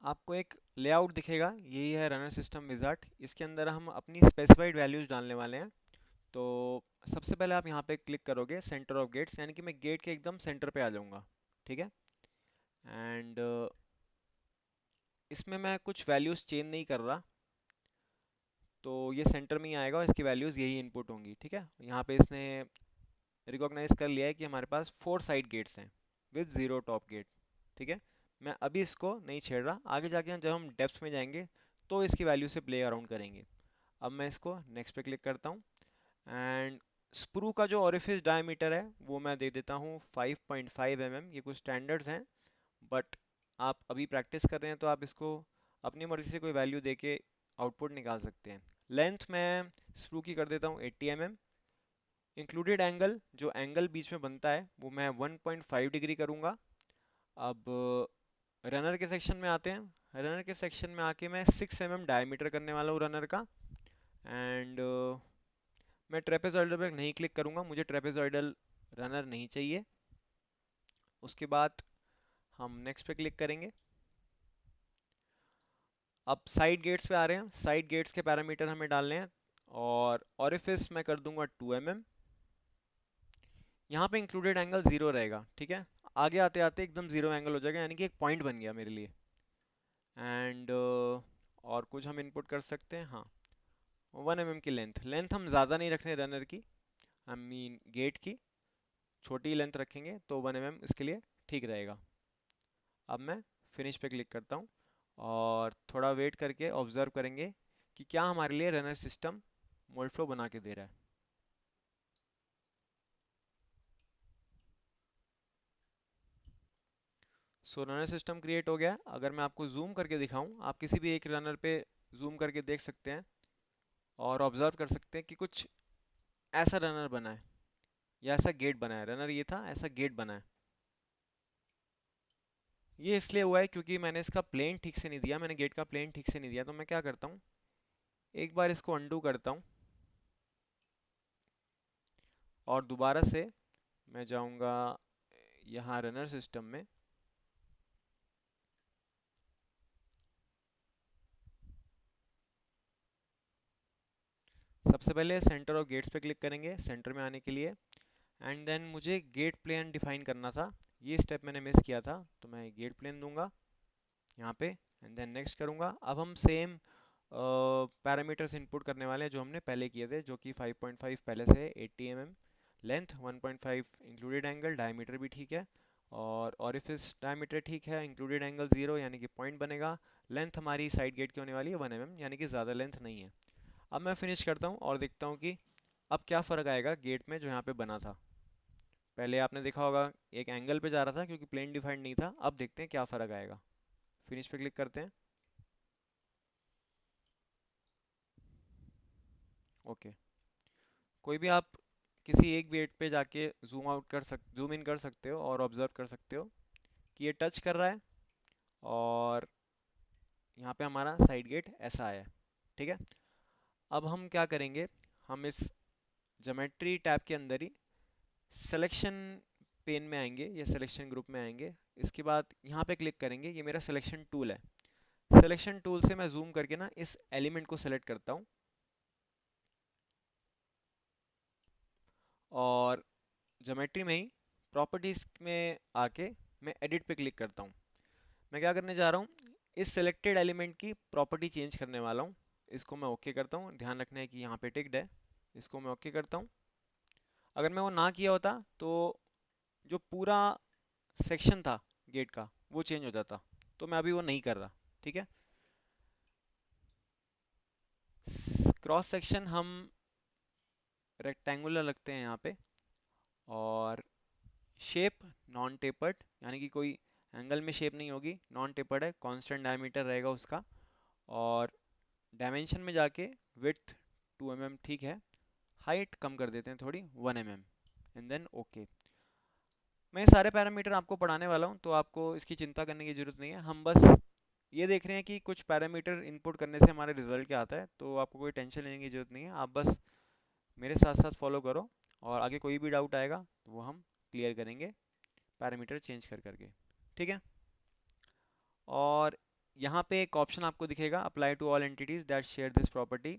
आपको एक लेआउट दिखेगा, यही है रनर सिस्टम विजार्ड। इसके अंदर हम अपनी स्पेसिफाइड वैल्यूज डालने वाले हैं। तो सबसे पहले आप यहाँ पे क्लिक करोगे सेंटर ऑफ गेट्स, यानी कि मैं गेट के एकदम सेंटर पे आ जाऊंगा। ठीक है, एंड इसमें मैं कुछ वैल्यूज चेंज नहीं कर रहा, तो ये सेंटर में ही आएगा और इसकी वैल्यूज यही इनपुट होंगी। ठीक है, यहाँ पे इसने रिकॉग्नाइज कर लिया है कि हमारे पास 4 साइड गेट्स हैं विद 0 टॉप गेट। ठीक है, मैं अभी इसको नहीं छेड़ रहा, आगे जाके जब हम डेप्थ में जाएंगे तो इसकी वैल्यू से प्ले अराउंड करेंगे। अब मैं इसको नेक्स्ट पे क्लिक करता हूँ, एंड स्प्रू का जो ओरिफिस डायमीटर है वो मैं दे देता हूँ 5.5 mm। ये कुछ स्टैंडर्ड्स हैं, बट आप अभी प्रैक्टिस कर रहे हैं तो आप इसको अपनी मर्जी से कोई वैल्यू देके आउटपुट निकाल सकते हैं। लेंथ मैं स्क्रू की कर देता हूँ 80 mm। इंक्लूडेड एंगल, जो एंगल बीच में बनता है वो मैं 1.5 डिग्री करूँगा। अब रनर के सेक्शन में आते हैं। रनर के सेक्शन में आके मैं 6 mm डायमीटर करने वाला हूँ रनर का। एंड मैं ट्रेपेजॉइडल पे नहीं क्लिक करूँगा, मुझे ट्रेपेजॉइडल रनर नहीं चाहिए। उसके बाद हम नेक्स्ट पे क्लिक करेंगे। अब साइड गेट्स पे आ रहे हैं। साइड गेट्स के पैरामीटर हमें डालने हैं, और ऑरिफिस मैं कर दूंगा 2 mm। यहाँ पे इंक्लूडेड एंगल 0 रहेगा। ठीक है, आगे आते आते एकदम 0 एंगल हो जाएगा, यानी कि एक पॉइंट बन गया मेरे लिए। एंड और कुछ हम इनपुट कर सकते हैं, हाँ, 1 mm की लेंथ। लेंथ हम ज़्यादा नहीं रखने रनर की, आई मीन गेट की, छोटी लेंथ रखेंगे तो 1 mm इसके लिए ठीक रहेगा। अब मैं फिनिश पे क्लिक करता हूँ और थोड़ा वेट करके ऑब्जर्व करेंगे कि क्या हमारे लिए रनर सिस्टम मोल्ड फ्लो बना के दे रहा है। सो रनर सिस्टम क्रिएट हो गया। अगर मैं आपको जूम करके दिखाऊं, आप किसी भी एक रनर पे जूम करके देख सकते हैं और ऑब्जर्व कर सकते हैं कि कुछ ऐसा रनर बना है या ऐसा गेट बना है। रनर ये था, ऐसा गेट बना है। ये इसलिए हुआ है क्योंकि मैंने इसका प्लेन ठीक से नहीं दिया, मैंने गेट का प्लेन ठीक से नहीं दिया। तो मैं क्या करता हूँ, एक बार इसको अंडू करता हूँ और दोबारा से मैं जाऊँगा यहाँ रनर सिस्टम में। सबसे पहले सेंटर ऑफ गेट्स पे क्लिक करेंगे सेंटर में आने के लिए, एंड देन मुझे गेट प्लेन डिफाइन करना था। ये स्टेप मैंने मिस किया था, तो मैं गेट प्लेन दूंगा यहाँ पे, एंड देन नेक्स्ट करूँगा। अब हम सेम पैरामीटर्स इनपुट करने वाले हैं जो हमने पहले किए थे, जो कि 5.5 पहले से है, 80 mm length, 1.5 included angle, diameter भी ठीक है, और ऑरिफिस डायमीटर ठीक है, इंक्लूडेड एंगल 0 यानी कि पॉइंट बनेगा। लेंथ हमारी साइड गेट की होने वाली है 1 mm, यानी कि ज़्यादा लेंथ नहीं है। अब मैं फिनिश करता हूँ और देखता हूँ कि अब क्या फ़र्क आएगा गेट में जो यहाँ पे बना था। पहले आपने देखा होगा एक एंगल पे जा रहा था क्योंकि प्लेन डिफाइंड नहीं था। अब देखते हैं क्या फ़र्क आएगा। फिनिश पे क्लिक करते हैं। ओके, कोई भी आप किसी एक गेट पे जाके जूम इन कर सकते हो और ऑब्जर्व कर सकते हो कि ये टच कर रहा है, और यहाँ पे हमारा साइड गेट ऐसा आया है। ठीक है, अब हम क्या करेंगे, हम इस ज्योमेट्री टैब के अंदर ही सिलेक्शन पेन में आएंगे या सिलेक्शन ग्रुप में आएंगे। इसके बाद यहाँ पे क्लिक करेंगे, ये मेरा सिलेक्शन टूल है। सिलेक्शन टूल से मैं जूम करके ना इस एलिमेंट को सेलेक्ट करता हूँ, और ज्योमेट्री में ही प्रॉपर्टीज में आके मैं एडिट पे क्लिक करता हूँ। मैं क्या करने जा रहा हूँ, इस सेलेक्टेड एलिमेंट की प्रॉपर्टी चेंज करने वाला हूँ। इसको मैं ओके करता हूँ, ध्यान रखना है कि यहाँ पे टिक्ड है। इसको मैं ओके करता हूँ। अगर मैं वो ना किया होता तो जो पूरा सेक्शन था गेट का वो चेंज हो जाता, तो मैं अभी वो नहीं कर रहा। ठीक है। क्रॉस सेक्शन हम रेक्टेंगुलर लगते हैं यहाँ पे, और शेप नॉन टेपर्ड, यानी कि कोई एंगल में शेप नहीं होगी, नॉन टेपर्ड है, कांस्टेंट डायमीटर रहेगा उसका। और डायमेंशन में जाके विड्थ 2 mm ठीक है, हाइट कम कर देते हैं थोड़ी 1 mm, एंड देन ओके। मैं ये सारे पैरामीटर आपको पढ़ाने वाला हूँ, तो आपको इसकी चिंता करने की जरूरत नहीं है। हम बस ये देख रहे हैं कि कुछ पैरामीटर इनपुट करने से हमारे रिजल्ट क्या आता है, तो आपको कोई टेंशन लेने की जरूरत नहीं है। आप बस मेरे साथ साथ फॉलो करो, और आगे कोई भी डाउट आएगा तो वो हम क्लियर करेंगे पैरामीटर चेंज कर करके। ठीक है। और यहाँ पे एक ऑप्शन आपको दिखेगा, apply to all entities that share this property.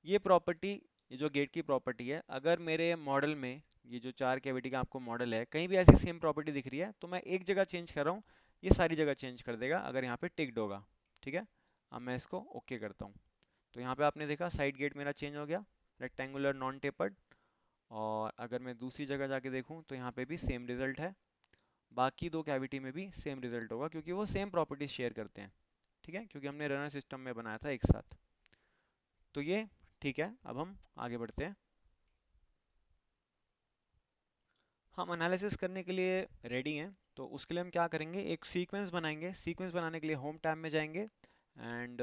ये प्रॉपर्टी, ये जो गेट की प्रॉपर्टी है, अगर मेरे मॉडल में ये जो 4 कैविटी का आपको मॉडल है कहीं भी ऐसी सेम प्रॉपर्टी दिख रही है, तो मैं एक जगह चेंज कर रहा हूँ, ये सारी जगह चेंज कर देगा अगर यहाँ पे टिक्ड होगा। ठीक है। अब मैं इसको ओके करता हूँ, तो यहाँ पे आपने देखा साइड गेट मेरा चेंज हो गया, रेक्टेंगुलर नॉन टेपर्ड। और अगर मैं दूसरी जगह जाके देखूँ तो यहाँ पे भी सेम रिजल्ट है, बाकी 2 कैविटी में भी सेम रिजल्ट होगा, क्योंकि वो सेम प्रॉपर्टीज शेयर करते हैं। ठीक है, क्योंकि हमने रनर सिस्टम में बनाया था एक साथ। तो ये ठीक है। अब हम आगे बढ़ते हैं। हम एनालिसिस करने के लिए रेडी हैं, तो उसके लिए हम क्या करेंगे, एक सीक्वेंस बनाएंगे। सीक्वेंस बनाने के लिए होम टैब में जाएंगे, एंड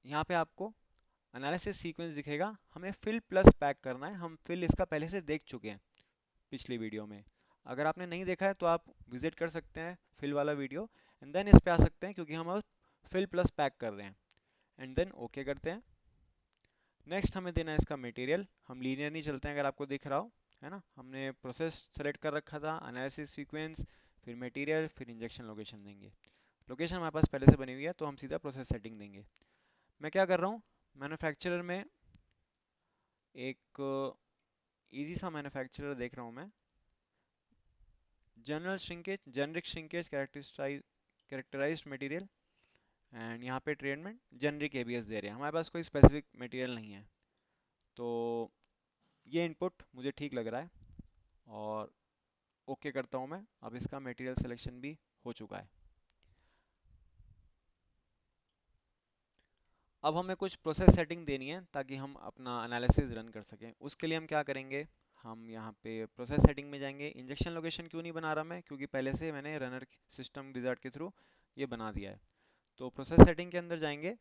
यहाँ पे आपको एनालिसिस सीक्वेंस दिखेगा। हमें फिल प्लस पैक करना है, हम फिल इसका पहले से देख चुके हैं पिछली वीडियो में। अगर आपने नहीं देखा है तो आप विजिट कर सकते हैं फिल वाला वीडियो, एंड देन इस पे आ सकते हैं, क्योंकि हम अब फिल प्लस पैक कर रहे हैं। एंड देन ओके करते हैं। नेक्स्ट हमें देना है इसका मटेरियल। हम लीनियर नहीं चलते हैं, अगर आपको दिख रहा हो, है ना। हमने प्रोसेस सेलेक्ट कर रखा था, एनालिसिस सीक्वेंस, फिर मटेरियल, फिर इंजेक्शन लोकेशन देंगे। लोकेशन हमारे पास पहले से बनी हुई है, तो हम सीधा प्रोसेस सेटिंग देंगे। मैं क्या कर रहा हूँ, मैन्युफैक्चरर में एक इजी सा मैन्युफैक्चरर देख रहा हूँ मैं। General shrinkage, generic shrinkage, characterized material, and यहाँ पे ट्रीटमेंट जेनरिक एबीएस दे रहे हैं। हमारे पास कोई स्पेसिफिक मटेरियल नहीं है, तो ये इनपुट मुझे ठीक लग रहा है, और ओके करता हूँ मैं। अब इसका मटेरियल सिलेक्शन भी हो चुका है। अब हमें कुछ प्रोसेस सेटिंग देनी है ताकि हम अपना एनालिसिस रन कर सकें। उसके लिए हम क्या करेंगे, हम यहाँ पे प्रोसेस सेटिंग में जाएंगे। इंजेक्शन लोकेशन क्यों नहीं बना रहा मैं, क्योंकि पहले से मैंने रनर सिस्टम विजार्ड के थ्रू ये बना दिया है। तो प्रोसेस सेटिंग के अंदर जाएंगे,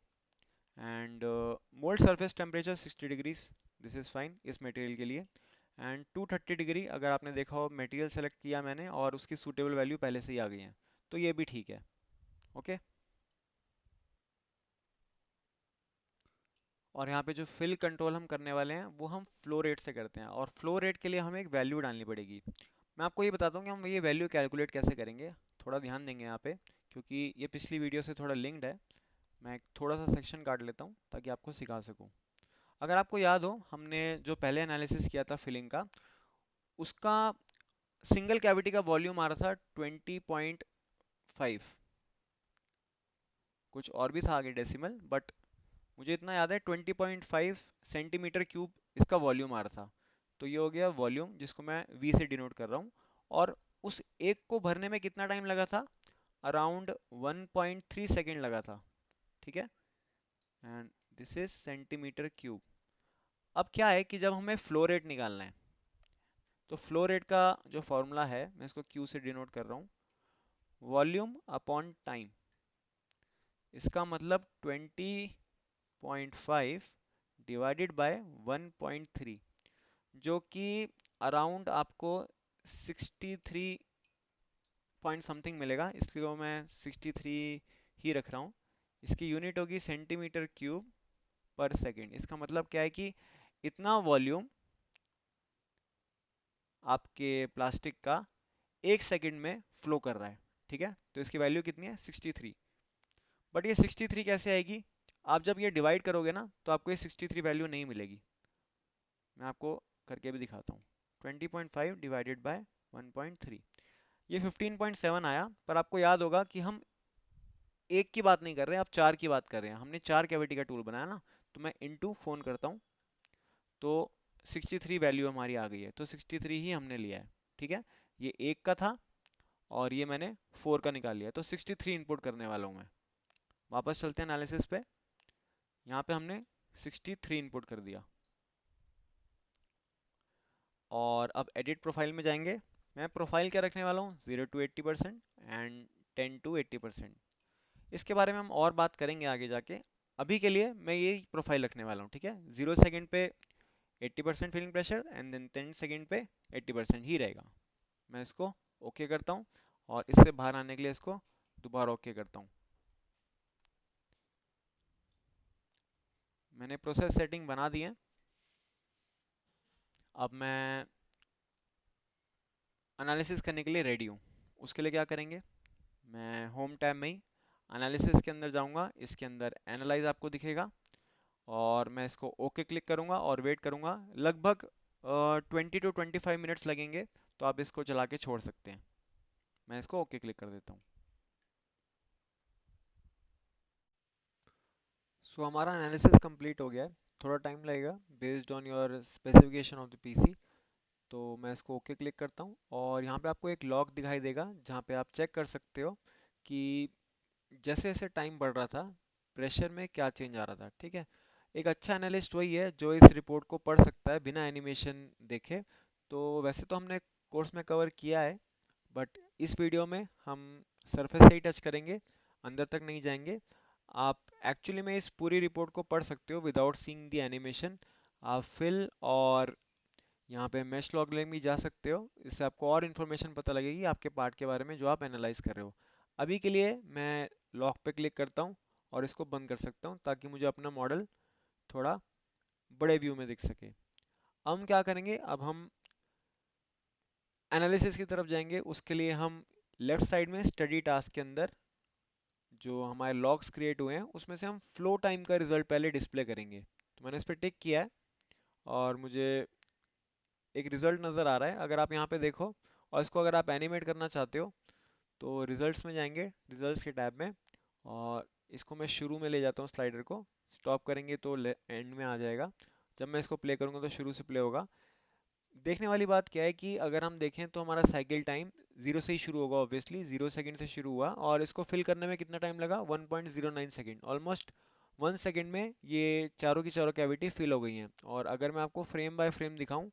and mould surface temperature 60 degrees, this is fine इस मटेरियल के लिए। एंड 230 डिग्री, अगर आपने देखा हो मटेरियल सेलेक्ट किया मैंने और उसकी सूटेबल वैल्यू पहले से ही आ गई है, तो ये भी ठीक है। ओके। और यहाँ पे जो फिल कंट्रोल हम करने वाले हैं वो हम फ्लो रेट से करते हैं, और फ्लो रेट के लिए हमें एक वैल्यू डालनी पड़ेगी। मैं आपको ये बताता हूँ कि हम ये वैल्यू कैलकुलेट कैसे करेंगे। थोड़ा ध्यान देंगे यहाँ पे, क्योंकि ये पिछली वीडियो से थोड़ा लिंक्ड है। मैं एक थोड़ा सा सेक्शन काट लेता हूँ ताकि आपको सिखा सकूँ। अगर आपको याद हो, हमने जो पहले एनालिसिस किया था फिलिंग का, उसका सिंगल कैविटी का वॉल्यूम आ रहा था 20.5। कुछ और भी था आगे डेसिमल, बट मुझे इतना याद है 20.5 सेंटीमीटर क्यूब इसका वॉल्यूम आ रहा था। तो ये हो गया वॉल्यूम, जिसको मैं वी से डिनोट कर रहा हूँ। और उस एक को भरने में कितना टाइम लगा था, अराउंड 1.3 सेकेंड लगा था। ठीक है। And this is centimetre cube. अब क्या है कि जब हमें फ्लो रेट निकालना है, तो फ्लो रेट का जो फॉर्मूला है, मैं इसको क्यू से डिनोट कर रहा हूँ, वॉल्यूम अपॉन टाइम। इसका मतलब 20.5 डिवाइडेड बाय 1.3, जो कि अराउंड आपको 63 पॉइंट समथिंग मिलेगा, इसलिए मैं 63 ही रख रहा हूँ। इसकी यूनिट होगी सेंटीमीटर क्यूब पर सेकेंड। इसका मतलब क्या है कि इतना वॉल्यूम आपके प्लास्टिक का 1 सेकेंड में फ्लो कर रहा है। ठीक है, तो इसकी वैल्यू कितनी है, 63। बट ये 63 कैसे आएगी, आप जब ये डिवाइड करोगे ना तो आपको ये 63 वैल्यू नहीं मिलेगी। मैं आपको करके भी दिखाता हूँ। 20.5 डिवाइडेड बाय 1.3, ये 15.7 आया, पर आपको याद होगा कि हम एक की बात नहीं कर रहे हैं, आप चार की बात कर रहे हैं। हमने चार कैविटी का टूल बनाया ना, तो मैं इनटू फोन करता हूँ, तो 63 वैल्यू हमारी आ गई है, तो 63 ही हमने लिया है। ठीक है, ये एक का था और ये मैंने फोर का निकाल लिया, तो 63 इनपुट करने वाला हूँ मैं। वापस चलते हैं एनालिसिस पे। यहाँ पे हमने 63 इनपुट कर दिया, और अब एडिट प्रोफाइल में जाएंगे। मैं प्रोफाइल क्या रखने वाला हूँ, 0 to 80% एंड 10 to 80%। इसके बारे में हम और बात करेंगे आगे जाके। अभी के लिए मैं यही प्रोफाइल रखने वाला हूँ, ठीक है। 0 सेकेंड पे 80% feeling pressure and then 10 second पे 80% ही रहेगा। मैं इसको ओके करता हूँ, और इससे बाहर आने के लिए इसको दोबारा ओके करता हूँ। मैंने प्रोसेस सेटिंग बना दी है। अब मैं एनालिसिस करने के लिए रेडी हूँ। उसके लिए क्या करेंगे, मैं होम टैब में ही एनालिसिस के अंदर जाऊँगा। इसके अंदर एनालाइज आपको दिखेगा, और मैं इसको ओके क्लिक करूँगा और वेट करूँगा। लगभग 20 to 25 मिनट्स लगेंगे, तो आप इसको चला के छोड़ सकते हैं। मैं इसको ओके क्लिक कर देता हूँ। सो हमारा एनालिसिस कंप्लीट हो गया है। थोड़ा टाइम लगेगा based on your specification of the PC. तो मैं इसको ओके क्लिक करता हूँ, और यहाँ पे आपको एक लॉग दिखाई देगा जहाँ पे आप चेक कर सकते हो कि जैसे जैसे टाइम बढ़ रहा था, प्रेशर में क्या चेंज आ रहा था। ठीक है, एक अच्छा एनालिस्ट वही है जो इस रिपोर्ट को पढ़ सकता है बिना एनिमेशन देखे। तो वैसे तो हमने कोर्स में कवर किया है, बट इस वीडियो में हम सरफेस से ही टच करेंगे, अंदर तक नहीं जाएंगे। आप एक्चुअली में इस पूरी रिपोर्ट को पढ़ सकते हो विदाउट सीइंग द एनिमेशन। आप फिल और यहाँ पे मैश लॉगलिंग भी जा सकते हो, इससे आपको और इन्फॉर्मेशन पता लगेगी आपके पार्ट के बारे में जो आप एनालाइज कर रहे हो। अभी के लिए मैं लॉग पे क्लिक करता हूँ और इसको बंद कर सकता हूँ, ताकि मुझे अपना मॉडल थोड़ा बड़े व्यू में दिख सके। हम क्या करेंगे, अब हम एनालिसिस की तरफ जाएंगे। उसके लिए हम लेफ्ट साइड में स्टडी टास्क के अंदर जो हमारे लॉग्स क्रिएट हुए हैं, उसमें से हम फ्लो टाइम का रिजल्ट पहले डिस्प्ले करेंगे। तो मैंने इस पर टिक किया है, और मुझे एक रिजल्ट नज़र आ रहा है। अगर आप यहाँ पे देखो, और इसको अगर आप एनिमेट करना चाहते हो, तो रिजल्ट्स में जाएंगे, रिजल्ट्स के टैब में, और इसको मैं शुरू में ले जाता हूँ स्लाइडर को। स्टॉप करेंगे तो एंड में आ जाएगा। जब मैं इसको प्ले करूँगा तो शुरू से प्ले होगा। देखने वाली बात क्या है कि अगर हम देखें तो हमारा साइकिल टाइम जीरो से ही शुरू होगा, ऑब्वियसली 0 सेकंड से शुरू हुआ, और इसको फिल करने में कितना टाइम लगा, 1.09 सेकंड। ऑलमोस्ट 1 सेकंड में ये चारों की चारों कैविटी फिल हो गई हैं। और अगर मैं आपको फ्रेम बाय फ्रेम दिखाऊं,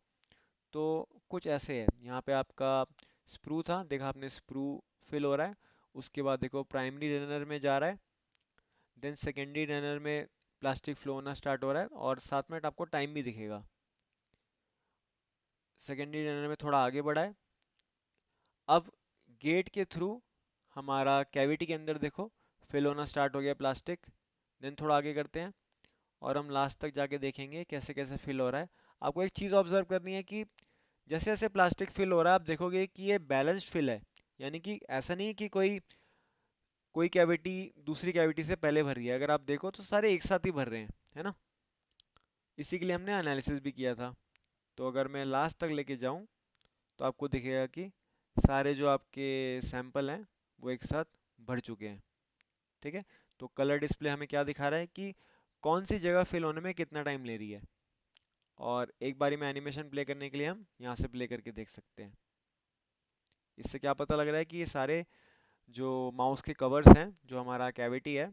तो कुछ ऐसे है। यहाँ पे आपका स्प्रू था, देखा आपने, स्प्रू फिल हो रहा है। उसके बाद देखो प्राइमरी रनर में जा रहा है, देन सेकेंडरी रनर में प्लास्टिक फ्लो होना स्टार्ट हो रहा है, और 7 मिनट आपको टाइम भी दिखेगा। सेकेंडरी रनर में थोड़ा आगे बढ़ा है। अब गेट के थ्रू हमारा कैविटी के अंदर देखो फिल होना स्टार्ट हो गया प्लास्टिक। देन थोड़ा आगे करते हैं, और हम लास्ट तक जाके देखेंगे कैसे कैसे फिल हो रहा है। आपको एक चीज़ ऑब्जर्व करनी है कि जैसे जैसे प्लास्टिक फिल हो रहा है, आप देखोगे कि ये बैलेंस्ड फिल है। यानी कि ऐसा नहीं है कि कोई कोई कैविटी दूसरी कैविटी से पहले भर रही है। अगर आप देखो तो सारे एक साथ ही भर रहे हैं, है ना। इसी के लिए हमने एनालिसिस भी किया था। तो अगर मैं लास्ट तक लेके जाऊं, तो आपको दिखेगा कि सारे जो आपके सैंपल हैं वो एक साथ भर चुके हैं। ठीक है, तो कलर डिस्प्ले हमें क्या दिखा रहा है कि कौन सी जगह फिल होने में कितना टाइम ले रही है। और एक बारी में एनिमेशन प्ले करने के लिए हम यहाँ से प्ले करके देख सकते हैं। इससे क्या पता लग रहा है कि ये सारे जो माउस के कवर्स हैं, जो हमारा कैविटी है,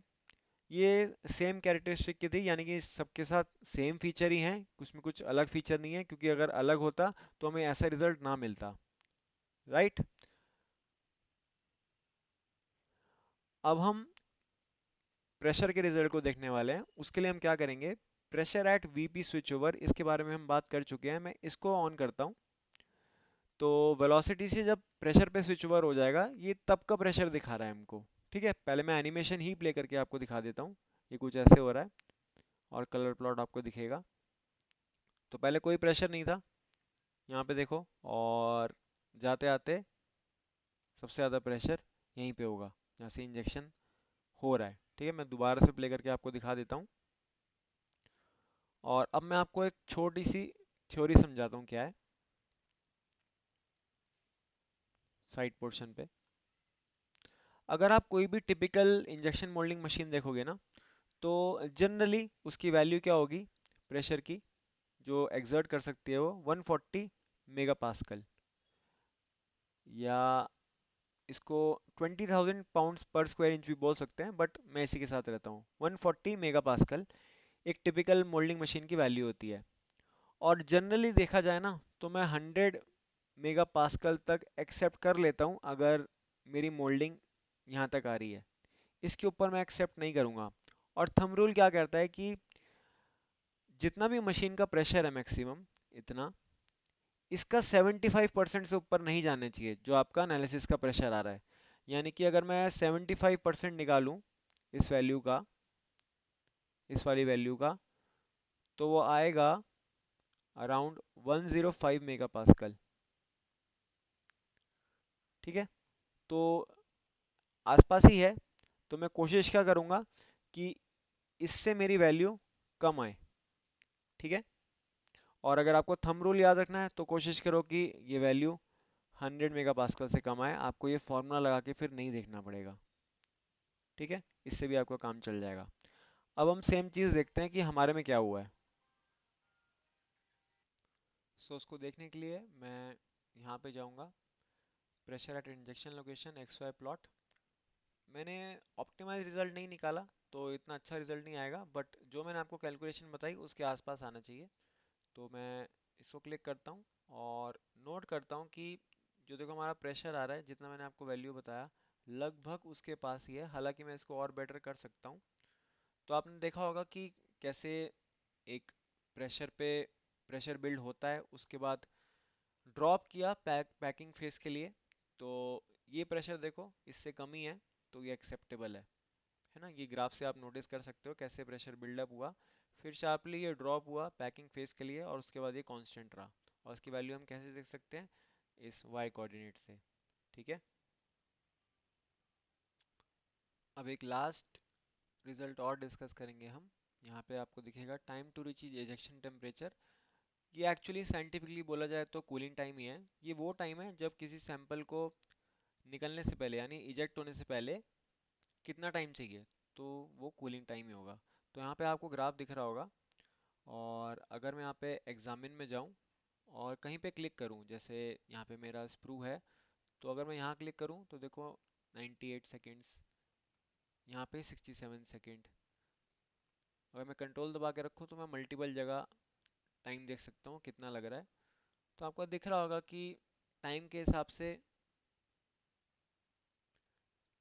ये सेम कैरेक्टरिस्टिक की थी। यानी कि सबके साथ सेम फीचर ही हैं, उसमें कुछ अलग फीचर नहीं है, क्योंकि अगर अलग होता तो हमें ऐसा रिजल्ट ना मिलता। राइट। अब हम प्रेशर के रिजल्ट को देखने वाले हैं। उसके लिए हम क्या करेंगे, pressure at VP switch over, इसके बारे में हम बात कर चुके हैं। मैं इसको ऑन करता हूँ, तो वेलोसिटी से जब प्रेशर पे स्विच ओवर हो जाएगा, ये तब का प्रेशर दिखा रहा है हमको। ठीक है, पहले मैं एनिमेशन ही प्ले करके आपको दिखा देता हूँ। ये कुछ ऐसे हो रहा है, और कलर प्लॉट आपको दिखेगा। तो पहले कोई प्रेशर नहीं था, यहाँ पे देखो, और जाते आते सबसे ज़्यादा प्रेशर यहीं पे होगा जहाँ से इंजेक्शन हो रहा है। ठीक है, मैं दोबारा से प्ले करके आपको दिखा देता हूँ। और अब मैं आपको एक छोटी सी थ्योरी समझाता हूँ क्या है। साइड पोर्शन पे। अगर आप कोई भी टिपिकल इंजेक्शन मोल्डिंग मशीन देखोगे ना, तो जनरली उसकी वैल्यू क्या होगी प्रेशर की, जो एक्सर्ट कर सकती है वो 140 मेगा पास्कल, या इसको 20,000 पाउंड्स पर स्क्वायर इंच भी बोल सकते हैं, बट मैं इसी के साथ रहता हूँ। 140 मेगा पास्कल एक टिपिकल मोल्डिंग मशीन की वैल्यू होती है। और जनरली देखा जाए ना, तो मैं 100 मेगा पास्कल तक एक्सेप्ट कर लेता हूँ अगर मेरी मोल्डिंग यहाँ तक आ रही है। इसके ऊपर मैं एक्सेप्ट नहीं करूँगा। और थंब रूल क्या कहता है कि जितना भी मशीन का प्रेशर है मैक्सिमम, इतना इसका 75% से ऊपर नहीं जाने चाहिए जो आपका एनालिसिस का प्रेशर आ रहा है। यानी कि अगर मैं 75% निकालूं इस वैल्यू का, इस वाली वैल्यू का, तो वो आएगा अराउंड 105 मेगा पास्कल। ठीक है, तो आसपास ही है। तो मैं कोशिश क्या करूंगा कि इससे मेरी वैल्यू कम आए। ठीक है, और अगर आपको थंब रूल याद रखना है तो कोशिश करो कि ये वैल्यू 100 मेगा पास्कल से कम आए। आपको ये फॉर्मूला लगा के फिर नहीं देखना पड़ेगा। ठीक है, इससे भी आपका काम चल जाएगा। अब हम सेम चीज़ देखते हैं कि हमारे में क्या हुआ है। सो उसको देखने के लिए मैं यहाँ पे जाऊँगा, pressure at injection location X Y plot. मैंने ऑप्टिमाइज रिजल्ट नहीं निकाला तो इतना अच्छा रिजल्ट नहीं आएगा, बट जो मैंने आपको कैलकुलेशन बताई उसके आसपास आना चाहिए। तो मैं इसको क्लिक करता हूँ और नोट करता हूँ कि जो देखो हमारा प्रेशर आ रहा है, जितना मैंने आपको वैल्यू बताया लगभग उसके पास ही है। हालांकि मैं इसको और बेटर कर सकता हूँ। तो आपने देखा होगा कि कैसे एक प्रेशर पे प्रेशर बिल्ड होता है, उसके बाद ड्रॉप किया पैकिंग फेस के लिए, तो ये प्रेशर देखो इससे कम ही है, तो ये एक्सेप्टेबल है ना। ये ग्राफ से आप नोटिस कर सकते हो कैसे प्रेशर बिल्डअप हुआ, फिर शार्पली ये ड्रॉप हुआ पैकिंग फेस के लिए, और उसके बाद ये कांस्टेंट रहा। और इसकी वैल्यू हम कैसे देख सकते हैं, इस वाई कोऑर्डिनेट से। ठीक है, अब एक लास्ट रिजल्ट और डिस्कस करेंगे हम। यहाँ पे आपको दिखेगा टाइम टू रीच एजेक्शन टेम्परेचर। ये एक्चुअली साइंटिफिकली बोला जाए तो कूलिंग टाइम ही है। ये वो टाइम है जब किसी सैंपल को निकलने से पहले यानी इजेक्ट होने से पहले कितना टाइम चाहिए, तो वो कूलिंग टाइम ही होगा। तो यहाँ पे आपको ग्राफ दिख रहा होगा, और अगर मैं यहाँ पे एग्जामिन में जाऊँ और कहीं पे क्लिक करूँ, जैसे यहाँ पे मेरा स्प्रू है, तो अगर मैं यहाँ क्लिक करूँ तो देखो 98 सेकेंड्स, यहाँ पे 67 सेकेंड। अगर मैं कंट्रोल दबा के रखूँ तो मैं मल्टीपल जगह टाइम देख सकता हूँ कितना लग रहा है। तो आपको दिख रहा होगा कि टाइम के हिसाब से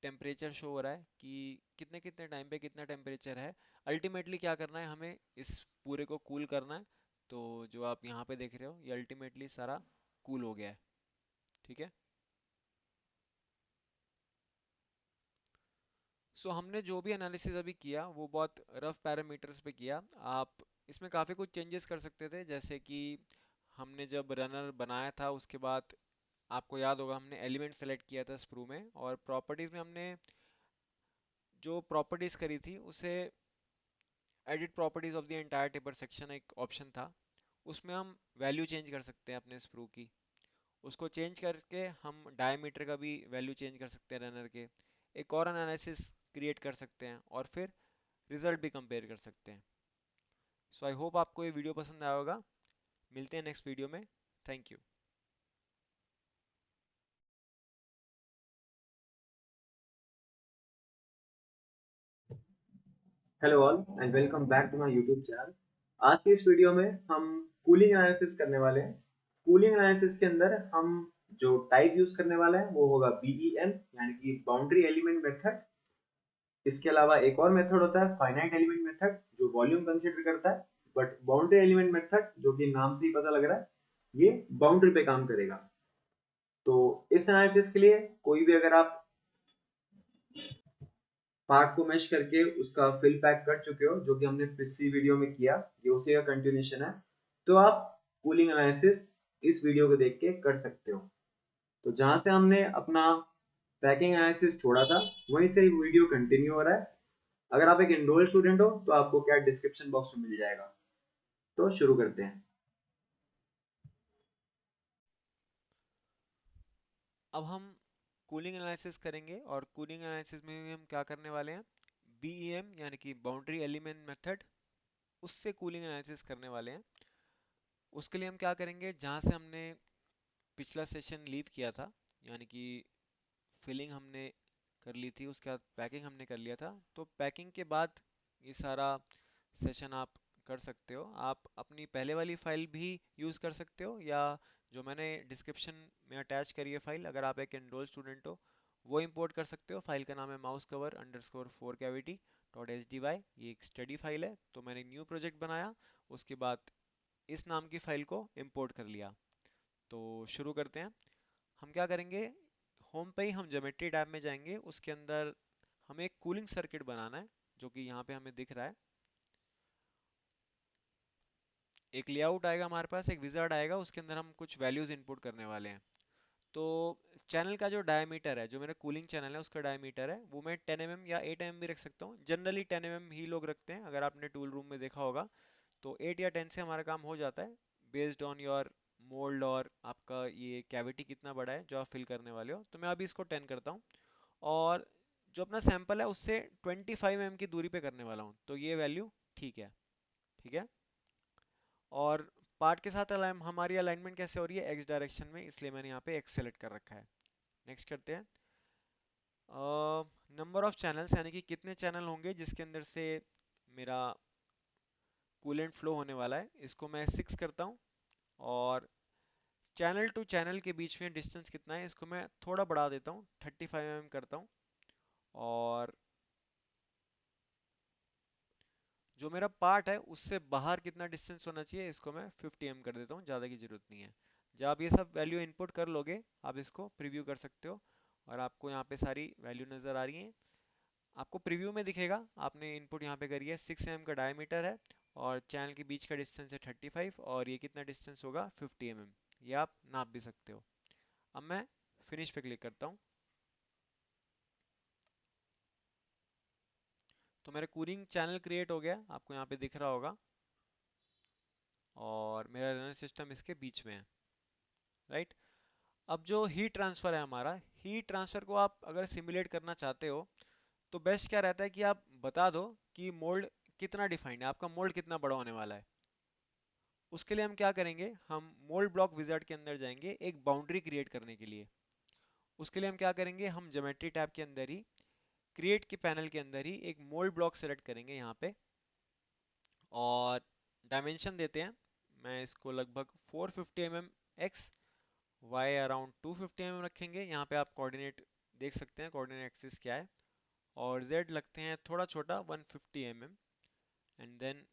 टेम्परेचर शो हो रहा है कि कितने कितने टाइम पे कितना टेम्परेचर है। अल्टीमेटली क्या करना है, हमें इस पूरे को कूल करना है। तो जो आप यहाँ पे देख रहे हो ये अल्टीमेटली सारा कूल हो गया है। ठीक है, सो हमने जो भी एनालिसिस अभी किया वो बहुत रफ पैरामीटर्स पे किया। आप इसमें काफ़ी कुछ चेंजेस कर सकते थे, जैसे कि हमने जब रनर बनाया था उसके बाद आपको याद होगा हमने एलिमेंट सेलेक्ट किया था स्प्रू में, और प्रॉपर्टीज़ में हमने जो प्रॉपर्टीज़ करी थी उसे edit properties of the entire taper section एक ऑप्शन था, उसमें हम वैल्यू चेंज कर सकते हैं अपने स्प्रू की। उसको चेंज करके हम डायमीटर का भी वैल्यू चेंज कर सकते हैं रनर के। एक और एनालिसिस क्रिएट कर सकते हैं और फिर रिजल्ट भी कंपेयर कर सकते हैं। सो आई होप आपको ये वीडियो पसंद आया होगा। मिलते हैं नेक्स्ट वीडियो में। Thank you. Hello all and welcome back to my YouTube channel. आज की इस वीडियो में हम कूलिंग एनालिसिस करने वाले हैं। कूलिंग एनालिसिस के अंदर हम जो टाइप यूज करने वाले हैं वो होगा बीईएम यानी कि बाउंड्री एलिमेंट मेथड। इसके अलावा एक और मेथड होता है फाइनाइट एलिमेंट मेथड जो वॉल्यूम कंसीडर करता है, बट बाउंड्री एलिमेंट मेथड जो कि नाम से ही पता लग रहा है ये बाउंड्री पे काम करेगा। तो इस एनालिसिस के लिए कोई भी अगर आप पार्ट को मेश करके उसका फिल पैक कर चुके हो जो कि हमने पिछली वीडियो में किया, ये उसी का कंटिन्यूशन है, तो आप कूलिंग एनालिसिस इस वीडियो को देख के कर सकते हो। तो जहां से हमने अपना पैकिंग एनालिसिस छोड़ा था वहीं से वीडियो कंटिन्यू हो रहा है। अगर आप एक एनरोल स्टूडेंट हो तो आपको क्या डिस्क्रिप्शन बॉक्स में मिल जाएगा। तो शुरू करते हैं। अब हम कूलिंग एनालिसिस करेंगे, और कूलिंग एनालिसिस में भी हम क्या करने वाले हैं, बीईएम यानी कि बाउंड्री एलिमेंट मेथड, उससे कूलिंग एनालिसिस करने वाले हैं। उसके लिए हम क्या करेंगे, जहाँ से हमने पिछला सेशन लीव किया था, यानी कि फिलिंग हमने कर ली थी, उसके बाद पैकिंग हमने कर लिया था, तो पैकिंग के बाद ये सारा सेशन आप कर सकते हो। आप अपनी पहले वाली फाइल भी यूज़ कर सकते हो, या जो मैंने डिस्क्रिप्शन में अटैच करी है फाइल, अगर आप एक एनरोल स्टूडेंट हो, वो इंपोर्ट कर सकते हो। फाइल का नाम है mouse cover underscore 4cavity dot H D Y. ये एक स्टडी फाइल है, तो मैंने न्यू प्रोजेक्ट बनाया, उसके बाद इस नाम की फाइल को इंपोर्ट कर लिया। तो शुरू करते हैं। हम क्या करेंगे, होम पे ही हम ज्योमेट्री टैब में जाएंगे, उसके अंदर हमें एक कूलिंग सर्किट बनाना है, जो कि यहाँ पे हमें दिख रहा है। एक लेआउट आएगा हमारे पास, एक विजार्ड आएगा, उसके अंदर हम कुछ वैल्यूज इनपुट करने वाले हैं। तो चैनल का जो डायमीटर है, जो मेरा कूलिंग चैनल है उसका डायमीटर है, वो मैं 10 mm या 8 mm भी रख सकता हूँ। जनरली 10 mm ही लोग रखते हैं, अगर आपने टूल रूम में देखा होगा। तो 8 या 10 से हमारा काम हो जाता है, बेस्ड ऑन योर मोल्ड और आपका ये कैविटी कितना बड़ा है जो आप फिल करने वाले हो। तो मैं अभी इसको 10 करता हूँ, और जो अपना सैंपल है उससे 25 mm की दूरी पे करने वाला हूँ, तो ये वैल्यू ठीक है। ठीक है। और पार्ट के साथ हमारी अलाइनमेंट कैसे हो रही है, एक्स डायरेक्शन में, इसलिए मैंने यहाँ पे एक्स सेलेक्ट कर रखा है। नेक्स्ट करते हैं। नंबर ऑफ चैनल्स, यानी कि कितने चैनल होंगे जिसके अंदर से मेरा कूलेंट फ्लो होने वाला है, इसको मैं 6 करता हूँ। और चैनल टू चैनल के बीच में डिस्टेंस कितना है, इसको मैं थोड़ा बढ़ा देता हूँ, 35 mm करता हूँ। और जो मेरा पार्ट है उससे बाहर कितना डिस्टेंस होना चाहिए, इसको मैं 50 mm कर देता हूँ, ज़्यादा की जरूरत नहीं है। जब आप ये सब वैल्यू इनपुट कर लोगे, आप इसको प्रीव्यू कर सकते हो, और आपको यहाँ पे सारी वैल्यू नज़र आ रही हैं। आपको प्रीव्यू में दिखेगा, आपने इनपुट यहाँ पे करी है, 6 mm का डायमीटर है, और चैनल के बीच का डिस्टेंस है 35, और ये कितना डिस्टेंस होगा, 50 mm। ये आप नाप भी सकते हो। अब मैं फिनिश पे क्लिक करता हूँ, तो मेरा कूलिंग चैनल क्रिएट हो गया, आपको यहाँ पे दिख रहा होगा, और मेरा रनर सिस्टम इसके बीच में है। राइट। अब जो हीट ट्रांसफर है हमारा, हीट ट्रांसफर को आप अगर सिमुलेट करना चाहते हो, तो बेस्ट क्या रहता है कि आप बता दो कि मोल्ड कितना डिफाइंड है, आपका मोल्ड कितना बड़ा होने वाला है। उसके लिए हम क्या करेंगे, हम मोल्ड ब्लॉक विजार्ड के अंदर जाएंगे एक बाउंड्री क्रिएट करने के लिए। उसके लिए हम क्या करेंगे, हम ज्योमेट्री टैब के अंदर ही, क्रिएट के पैनल के अंदर ही एक मोल्ड ब्लॉक सेलेक्ट करेंगे यहाँ पे, और डायमेंशन देते हैं। मैं इसको लगभग 450 mm X, Y around 250 mm रखेंगे। यहाँ पे आप कोऑर्डिनेट देख सकते हैं, कोऑर्डिनेट एक्सिस क्या है। और z लगते हैं थोड़ा छोटा, 150 mm। एंड देन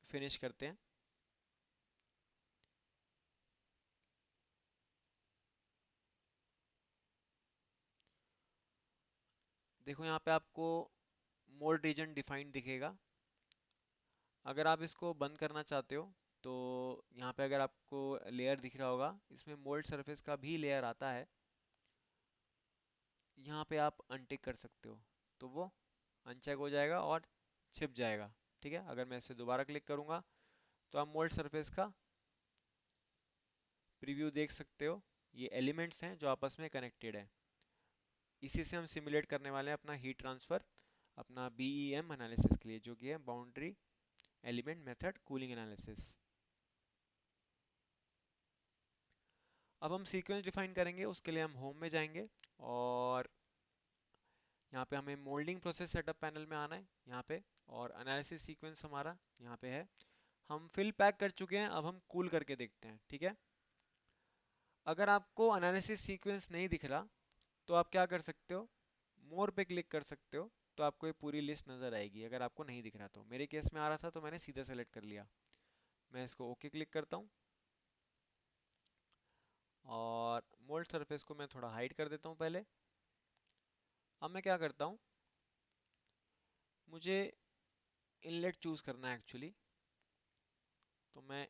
फिनिश करते हैं। देखो यहाँ पे आपको मोल्ड रीजन डिफाइंड दिखेगा। अगर आप इसको बंद करना चाहते हो, तो यहाँ पे अगर आपको लेयर दिख रहा होगा, इसमें मोल्ड सरफेस का भी लेयर आता है, यहाँ पे आप अनटिक कर सकते हो, तो वो अनचेक हो जाएगा और छिप जाएगा। ठीक है। अगर मैं इसे दोबारा क्लिक करूंगा, तो आप मोल्ड सरफेस का प्रीव्यू देख सकते हो। ये एलिमेंट्स हैं जो आपस में कनेक्टेड है। इसी से हम सिमुलेट करने वाले हैं अपना हीट ट्रांसफर, अपना बीईएम एनालिसिस के लिए, जो कि है boundary element method cooling analysis. अब हम सीक्वेंस डिफाइन करेंगे, उसके लिए हम होम में जाएंगे, और यहाँ पे हमें मोल्डिंग प्रोसेस सेटअप पैनल में आना है यहाँ पे, और एनालिसिस सीक्वेंस हमारा यहाँ पे है। हम फिल पैक कर चुके हैं, अब हम कूल करके देखते हैं। ठीक है। अगर आपको एनालिसिस सीक्वेंस नहीं दिख रहा, तो आप क्या कर सकते हो, मोर पे क्लिक कर सकते हो, तो आपको ये पूरी लिस्ट नजर आएगी। अगर आपको नहीं दिख रहा, तो मेरे केस में आ रहा था, तो मैंने सीधा सेलेक्ट कर लिया। मैं इसको ओके क्लिक करता हूँ, और मोल्ड सरफेस को मैं थोड़ा हाइड कर देता हूँ पहले। अब मैं क्या करता हूँ, मुझे इनलेट चूज करना है एक्चुअली, तो मैं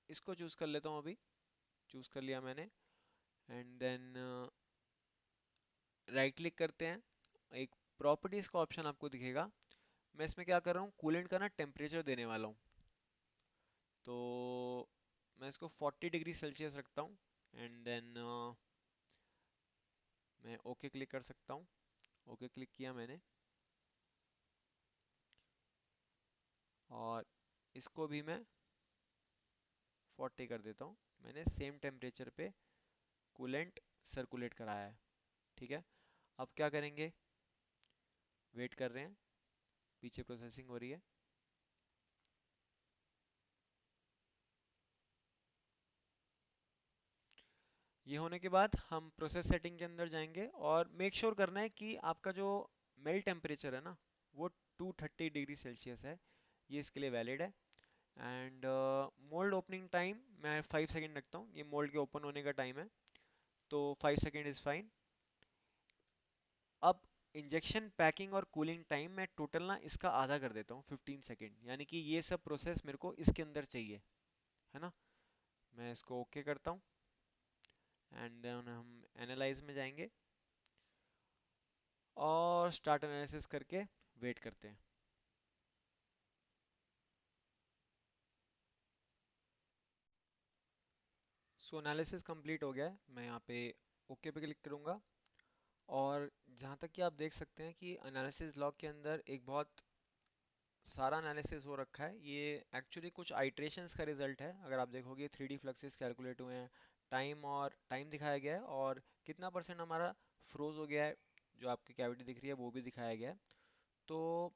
इसको चूज कर लेता हूँ अभी। चूज कर लिया मैंने, एंड देन राइट क्लिक करते हैं। एक प्रॉपर्टीज का ऑप्शन आपको दिखेगा। मैं इसमें क्या कर रहा हूँ, कूलेंट का ना टेम्परेचर देने वाला हूँ, तो मैं इसको 40 डिग्री सेल्सियस रखता हूँ। एंड देन मैं ओके क्लिक कर सकता हूँ। ओके क्लिक किया मैंने, और इसको भी मैं 40 कर देता हूँ। मैंने सेम टेम्परेचर पे कूलेंट सर्कुलेट कराया है। ठीक है, अब क्या करेंगे, वेट कर रहे हैं, पीछे प्रोसेसिंग हो रही है। ये होने के बाद हम प्रोसेस सेटिंग के अंदर जाएंगे और मेक श्योर करना है कि आपका जो मेल्ट टेम्परेचर है ना, वो 230 डिग्री सेल्सियस है। ये इसके लिए वैलिड है। एंड मोल्ड ओपनिंग टाइम मैं 5 सेकेंड रखता हूँ, ये मोल्ड के ओपन होने का टाइम है, तो 5 सेकेंड इज़ फाइन। अब इंजेक्शन पैकिंग और कूलिंग टाइम मैं टोटल ना इसका आधा कर देता हूँ, 15 सेकेंड, यानी कि ये सब प्रोसेस मेरे को इसके अंदर चाहिए, है ना। मैं इसको ओके करता हूँ एंड देन हम एनालाइज में जाएंगे और स्टार्ट एनालिसिस करके वेट करते हैं। सो एनालिसिस कंप्लीट हो गया है, मैं यहाँ पे ओके पे क्लिक करूँगा। और जहाँ तक कि आप देख सकते हैं कि एनालिसिस लॉग के अंदर एक बहुत सारा एनालिसिस हो रखा है। ये एक्चुअली कुछ आइट्रेशंस का रिजल्ट है। अगर आप देखोगे 3D फ्लक्सेस कैलकुलेट हुए हैं, टाइम दिखाया गया है, और कितना परसेंट हमारा फ्रोज हो गया है, जो आपकी कैविटी दिख रही है वो भी दिखाया गया है। तो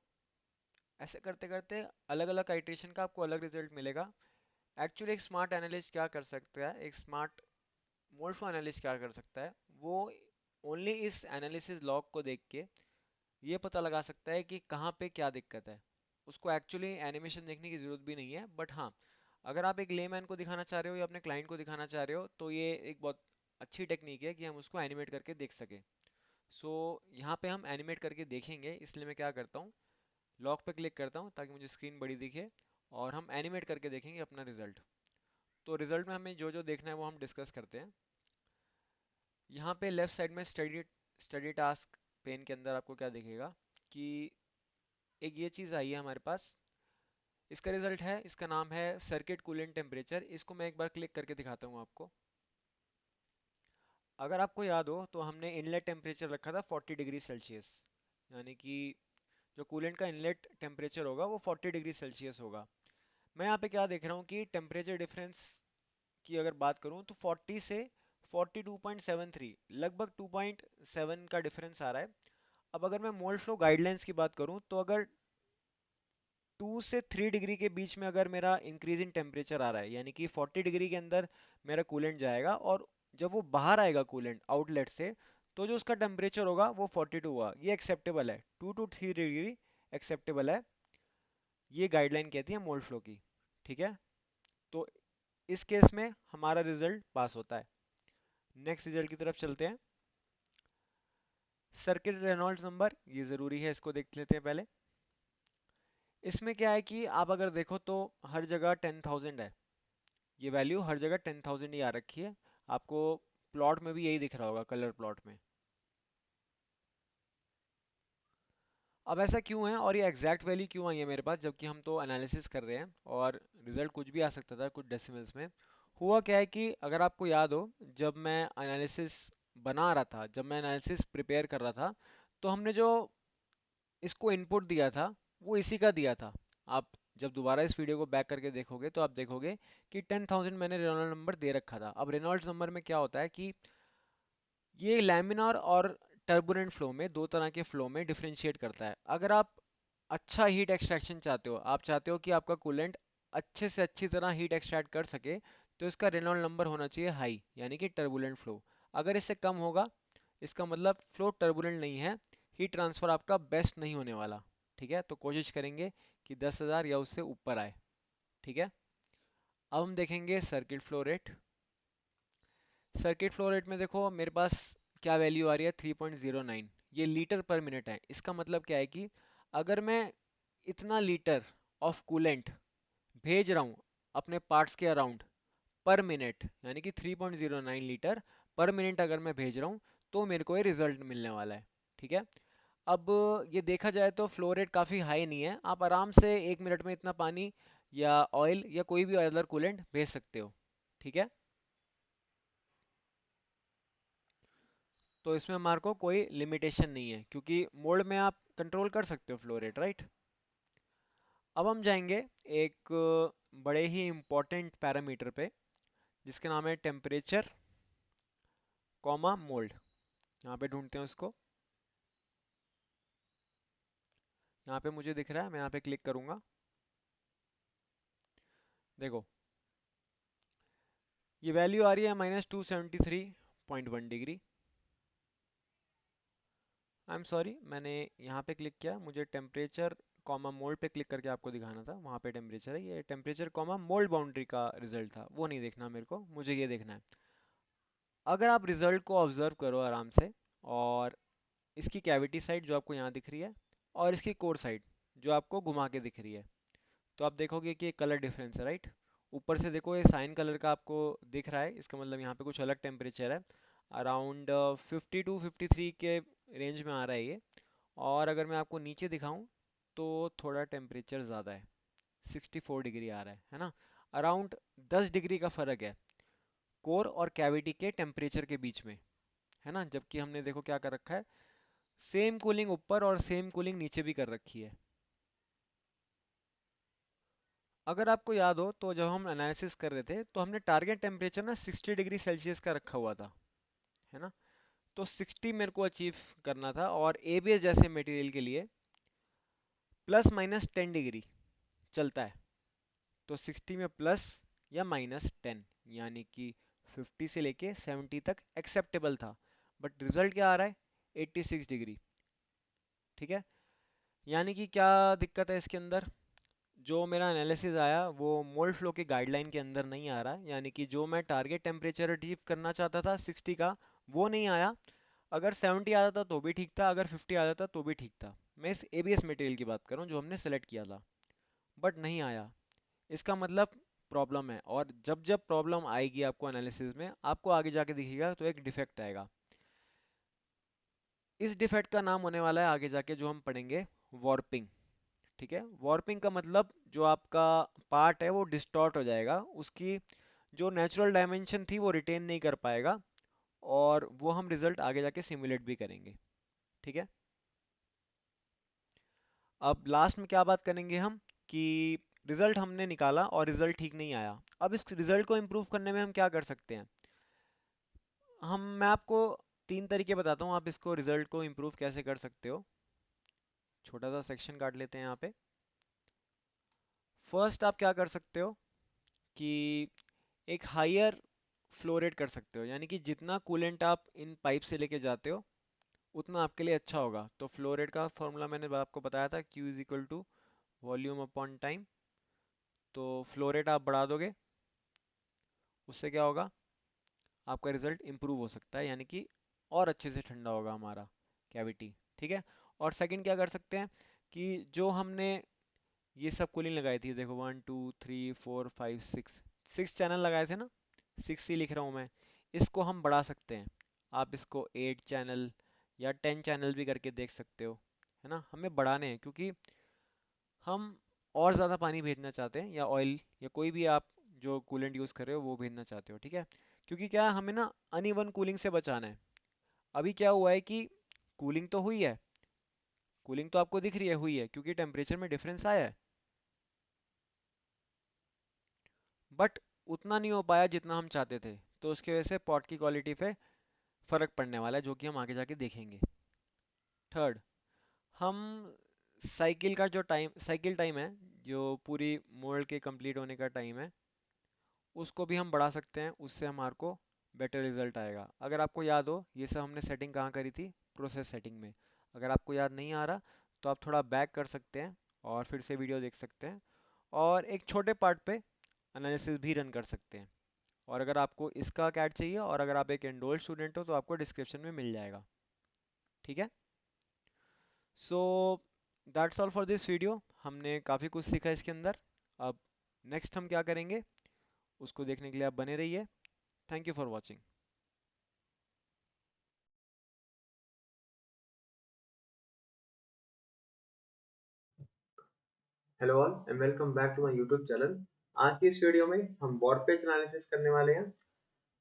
ऐसे करते करते अलग अलग आइट्रेशन का आपको अलग रिजल्ट मिलेगा। एक्चुअली एक स्मार्ट एनालिस्ट क्या कर सकता है, एक स्मार्ट मोल्फो एनालिस्ट क्या कर सकता है, वो ओनली इस एनालिसिस लॉग को देख के ये पता लगा सकता है कि कहाँ पे क्या दिक्कत है। उसको एक्चुअली एनिमेशन देखने की जरूरत भी नहीं है, बट हाँ, अगर आप एक लेमैन को दिखाना चाह रहे हो या अपने क्लाइंट को दिखाना चाह रहे हो तो ये एक बहुत अच्छी टेक्निक है कि हम उसको एनिमेट करके देख सकें। सो यहाँ पे हम एनिमेट करके देखेंगे, इसलिए मैं क्या करता हूँ, लॉक पे क्लिक करता हूँ ताकि मुझे स्क्रीन बड़ी दिखे, और हम एनिमेट करके देखेंगे अपना रिजल्ट। तो रिजल्ट में हमें जो जो देखना है वो हम डिस्कस करते हैं। यहाँ पे लेफ्ट साइड में स्टडी स्टडी टास्क पेन के अंदर आपको क्या दिखेगा कि एक ये चीज़ आई है हमारे पास। इसका रिजल्ट है, इसका नाम है सर्किट कूलेंट टेम्परेचर। इसको मैं एक बार क्लिक करके दिखाता हूँ आपको। अगर आपको याद हो तो हमने इनलेट टेम्परेचर रखा था 40 डिग्री सेल्सियस, यानी कि जो कूलेंट का इनलेट टेम्परेचर होगा वो 40 डिग्री सेल्सियस होगा। मैं यहाँ पे क्या देख रहा हूँ कि टेम्परेचर डिफरेंस की अगर बात करूँ तो 40 से 42.73, लगभग 2.7 का डिफरेंस आ रहा है। अब अगर मैं मोल फ्लो गाइडलाइंस की बात करूँ तो अगर 2 से 3 डिग्री के बीच में अगर मेरा इंक्रीज इन टेम्परेचर आ रहा है, यानी कि 40 डिग्री के अंदर मेरा कूलेंट जाएगा, और जब वो बाहर आएगा कूलेंट आउटलेट से, तो जो उसका टेम्परेचर होगा वो 42 होगा, ये एक्सेप्टेबल है। 2 to 3 डिग्री एक्सेप्टेबल है, ये गाइडलाइन कहती है मोल फ्लो की। ठीक है, तो इस केस में हमारा रिजल्ट पास होता है। नेक्स्ट रिजल्ट की तरफ चलते हैं। सर्किट रेनॉल्ड्स नंबर, ये ज़रूरी है, इसको देख लेते हैं पहले। इसमें क्या है कि आप अगर देखो तो हर जगह 10,000 है, ये वैल्यू हर जगह 10,000 ही आ रखी है। आपको प्लॉट में भी यही दिख रहा होगा, कलर प्लॉट में। अब ऐसा क्यों है और ये एग्जैक्ट वैल्यू क्यों आई है मेरे पास, जबकि हम तो एनालिसिस कर रहे हैं और रिजल्ट कुछ भी आ सकता था, कुछ डेसिमल्स में। हुआ क्या है कि अगर आपको याद हो, जब मैं एनालिसिस बना रहा था, जब मैं एनालिसिस प्रिपेयर कर रहा था, तो हमने जो इसको इनपुट दिया था वो इसी का दिया था। आप जब दोबारा इस वीडियो को बैक करके देखोगे तो आप देखोगे कि 10,000 मैंने रेनॉल्ड नंबर दे रखा था। अब रेनॉल्ड्स नंबर में क्या होता है कि ये लैमिनार और टर्बुलेंट फ्लो में, दो तरह के फ्लो में डिफरेंशिएट करता है। अगर आप अच्छा हीट एक्सट्रैक्शन चाहते हो, आप चाहते हो कि आपका कूलेंट अच्छे से अच्छी तरह हीट एक्सट्रैक्ट कर सके, तो इसका रेनॉल्ड नंबर होना चाहिए हाई, यानी कि टर्बुलेंट फ्लो। अगर इससे कम होगा, इसका मतलब फ्लो टर्बुलेंट नहीं है, हीट ट्रांसफर आपका बेस्ट नहीं होने वाला। ठीक है, तो कोशिश करेंगे कि 10,000 या उससे ऊपर आए। ठीक है, अब हम देखेंगे circuit flow rate. Circuit flow rate में देखो मेरे पास क्या वैल्यू आ रही है, 3.09। ये लीटर पर मिनट है। इसका मतलब क्या है कि अगर मैं इतना लीटर ऑफ कूलेंट भेज रहा हूँ अपने पार्ट्स के अराउंड पर मिनट, यानी कि 3.09 लीटर पर मिनट अगर मैं भेज रहा हूँ, तो मेरे को ये रिजल्ट मिलने वाला है। ठीक है, अब ये देखा जाए तो फ्लो रेट काफ़ी हाई नहीं है, आप आराम से 1 मिनट में इतना पानी या ऑयल या कोई भी अदर कूलेंट भेज सकते हो। ठीक है, तो इसमें हमारे को कोई लिमिटेशन नहीं है, क्योंकि मोल्ड में आप कंट्रोल कर सकते हो फ्लो रेट, राइट। अब हम जाएंगे एक बड़े ही इम्पोर्टेंट पैरामीटर पे, जिसके नाम है टेम्परेचर कॉमा मोल्ड। यहाँ पे ढूंढते हैं उसको। यहाँ पे मुझे दिख रहा है, मैं यहाँ पे क्लिक करूंगा। देखो, ये वैल्यू आ रही है -273.1 डिग्री। आई एम सॉरी, मैंने यहाँ पे क्लिक किया, मुझे टेम्परेचर कॉमा मोल्ड पे क्लिक करके आपको दिखाना था। वहाँ पे टेम्परेचर है, ये टेम्परेचर कॉमा मोल्ड बाउंड्री का रिजल्ट था, वो नहीं देखना मेरे को, मुझे ये देखना है। अगर आप रिजल्ट को ऑब्जर्व करो आराम से, और इसकी कैविटी साइड जो आपको यहाँ दिख रही है, और इसकी कोर साइड जो आपको घुमा के दिख रही है, तो आप देखोगे कि कलर डिफरेंस है, राइट। ऊपर से देखो, ये साइन कलर का आपको दिख रहा है, इसका मतलब यहाँ पे कुछ अलग टेम्परेचर है। अराउंड 50 to 53 के रेंज में आ रहा है ये। और अगर मैं आपको नीचे दिखाऊं, तो थोड़ा टेम्परेचर ज़्यादा है, 64 डिग्री आ रहा है ना। अराउंड 10 डिग्री का फ़र्क है कोर और कैविटी के टेम्परेचर के बीच में, है ना। जबकि हमने देखो क्या कर रखा है, सेम कूलिंग ऊपर और सेम कूलिंग नीचे भी कर रखी है। अगर आपको याद हो, तो जब हम एनालिसिस कर रहे थे, तो हमने टारगेट टेम्परेचर ना 60 डिग्री सेल्सियस का रखा हुआ था, है ना। तो 60 मेरे को अचीव करना था, और एबीएस जैसे मटेरियल के लिए +-10 डिग्री चलता है। तो 60 में प्लस या -10, यानी कि 50 से लेके 70 तक एक्सेप्टेबल था। बट रिजल्ट क्या आ रहा है, 86 डिग्री। ठीक है। यानी कि क्या दिक्कत है इसके अंदर, जो मेरा एनालिसिस आया वो मोल्ड फ्लो के गाइडलाइन के अंदर नहीं आ रहा है। यानी कि जो मैं टारगेट टेम्परेचर अचीव करना चाहता था 60 का, वो नहीं आया। अगर 70 आ जाता तो भी ठीक था, अगर 50 आ जाता तो भी ठीक था। मैं इस एबीएस मटेरियल की बात कर रहा हूँ जो हमने सेलेक्ट किया था, बट नहीं आया। इसका मतलब प्रॉब्लम है, और जब जब प्रॉब्लम आएगी आपको एनालिसिस में, आपको आगे जाके दिखेगा तो एक डिफेक्ट आएगा। इस डिफेक्ट का नाम होने वाला है आगे जाके, जो हम पढ़ेंगे, वॉर्पिंग। ठीक है। वॉर्पिंग का मतलब जो आपका पार्ट है वो डिस्टॉर्ट हो जाएगा, उसकी जो नेचुरल डायमेंशन थी वो रिटेन नहीं कर पाएगा, और वो हम रिजल्ट आगे जाके सिमुलेट भी करेंगे। ठीक है। अब लास्ट में क्या बात करेंगे हम, कि रिजल्ट हमने निकाला और रिजल्ट ठीक नहीं आया। अब इस रिजल्ट को इम्प्रूव करने में हम क्या कर सकते हैं। मैं आपको 3 तरीके बताता हूँ, आप इसको रिजल्ट को इम्प्रूव कैसे कर सकते हो। छोटा सा सेक्शन काट लेते हैं यहाँ पे। फर्स्ट आप क्या कर सकते हो, कि एक हायर फ्लो रेट कर सकते हो, यानी कि जितना कूलेंट आप इन पाइप से लेके जाते हो, उतना आपके लिए अच्छा होगा। तो फ्लो रेट का फॉर्मूला मैंने आपको बताया था, Q is equal to volume upon time. तो फ्लो रेट आप बढ़ा दोगे, उससे क्या होगा, आपका रिजल्ट इम्प्रूव हो सकता है, यानी कि और अच्छे से ठंडा होगा हमारा कैविटी। ठीक है। और सेकंड क्या कर सकते हैं, कि जो हमने ये सब कूलिंग लगाई थी, देखो 1 2 3 4 5 6, 6 चैनल लगाए थे ना, 6 ही लिख रहा हूँ मैं। इसको हम बढ़ा सकते हैं, आप इसको 8 चैनल या 10 चैनल भी करके देख सकते हो, है ना। हमें बढ़ाने हैं, क्योंकि हम और ज़्यादा पानी भेजना चाहते हैं, या ऑयल, या कोई भी आप जो कूलेंट यूज़ कर रहे हो वो भेजना चाहते हो। ठीक है। क्योंकि क्या है, हमें ना अनइवन कूलिंग से बचाना है। अभी क्या हुआ है कि कूलिंग तो हुई है, कूलिंग तो आपको दिख रही है हुई है, क्योंकि टेम्परेचर में डिफरेंस आया है, बट उतना नहीं हो पाया जितना हम चाहते थे। तो उसकी वजह से पॉट की क्वालिटी पे फर्क पड़ने वाला है, जो कि हम आगे जाके देखेंगे। थर्ड, हम साइकिल टाइम है, जो पूरी मोल्ड के कंप्लीट होने का टाइम है, उसको भी हम बढ़ा सकते हैं। उससे हमारे को बेटर रिजल्ट आएगा। अगर आपको याद हो, ये सब हमने सेटिंग कहाँ करी थी, प्रोसेस सेटिंग में। अगर आपको याद नहीं आ रहा, तो आप थोड़ा बैक कर सकते हैं और फिर से वीडियो देख सकते हैं, और एक छोटे पार्ट पे एनालिसिस भी रन कर सकते हैं। और अगर आपको इसका कैड चाहिए, और अगर आप एक एनरोल्ड स्टूडेंट हो, तो आपको डिस्क्रिप्शन में मिल जाएगा। ठीक है। So that's all for this video. हमने काफ़ी कुछ सीखा इसके अंदर। अब नेक्स्ट हम क्या करेंगे, उसको देखने के लिए आप बने रहिए। Thank you for watching. Hello all and welcome back to my YouTube channel. आज की इस वीडियो में हम वॉर पेज एनालिसिस करने वाले हैं।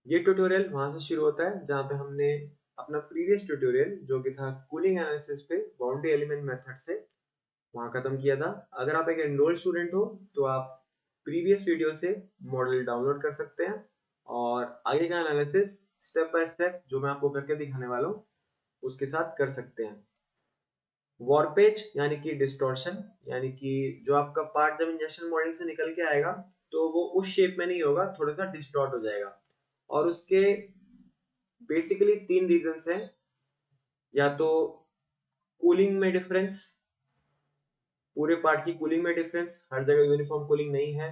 ये ट्यूटोरियल वहां से शुरू होता है जहां पे हमने अपना प्रीवियस ट्यूटोरियल जो कि था कूलिंग एनालिसिस पे बाउंड्री एलिमेंट मेथड से वहां खत्म किया था। अगर आप एक एनरोल्ड स्टूडेंट हो तो आप प्रीवियस वीडियो से मॉडल डाउनलोड कर सकते हैं और आगे का एनालिसिस स्टेप बाय स्टेप जो मैं आपको करके दिखाने वाला हूँ उसके साथ कर सकते हैं। वॉर्पेज यानी कि डिस्टॉर्शन, यानी कि जो आपका पार्ट जब इंजेक्शन मोल्डिंग से निकल के आएगा तो वो उस शेप में नहीं होगा, थोड़ा सा डिस्टॉर्ट हो जाएगा। और उसके बेसिकली तीन रीजंस हैं। या तो कूलिंग में डिफरेंस, पूरे पार्ट की कूलिंग में डिफरेंस, हर जगह यूनिफॉर्म कूलिंग नहीं है।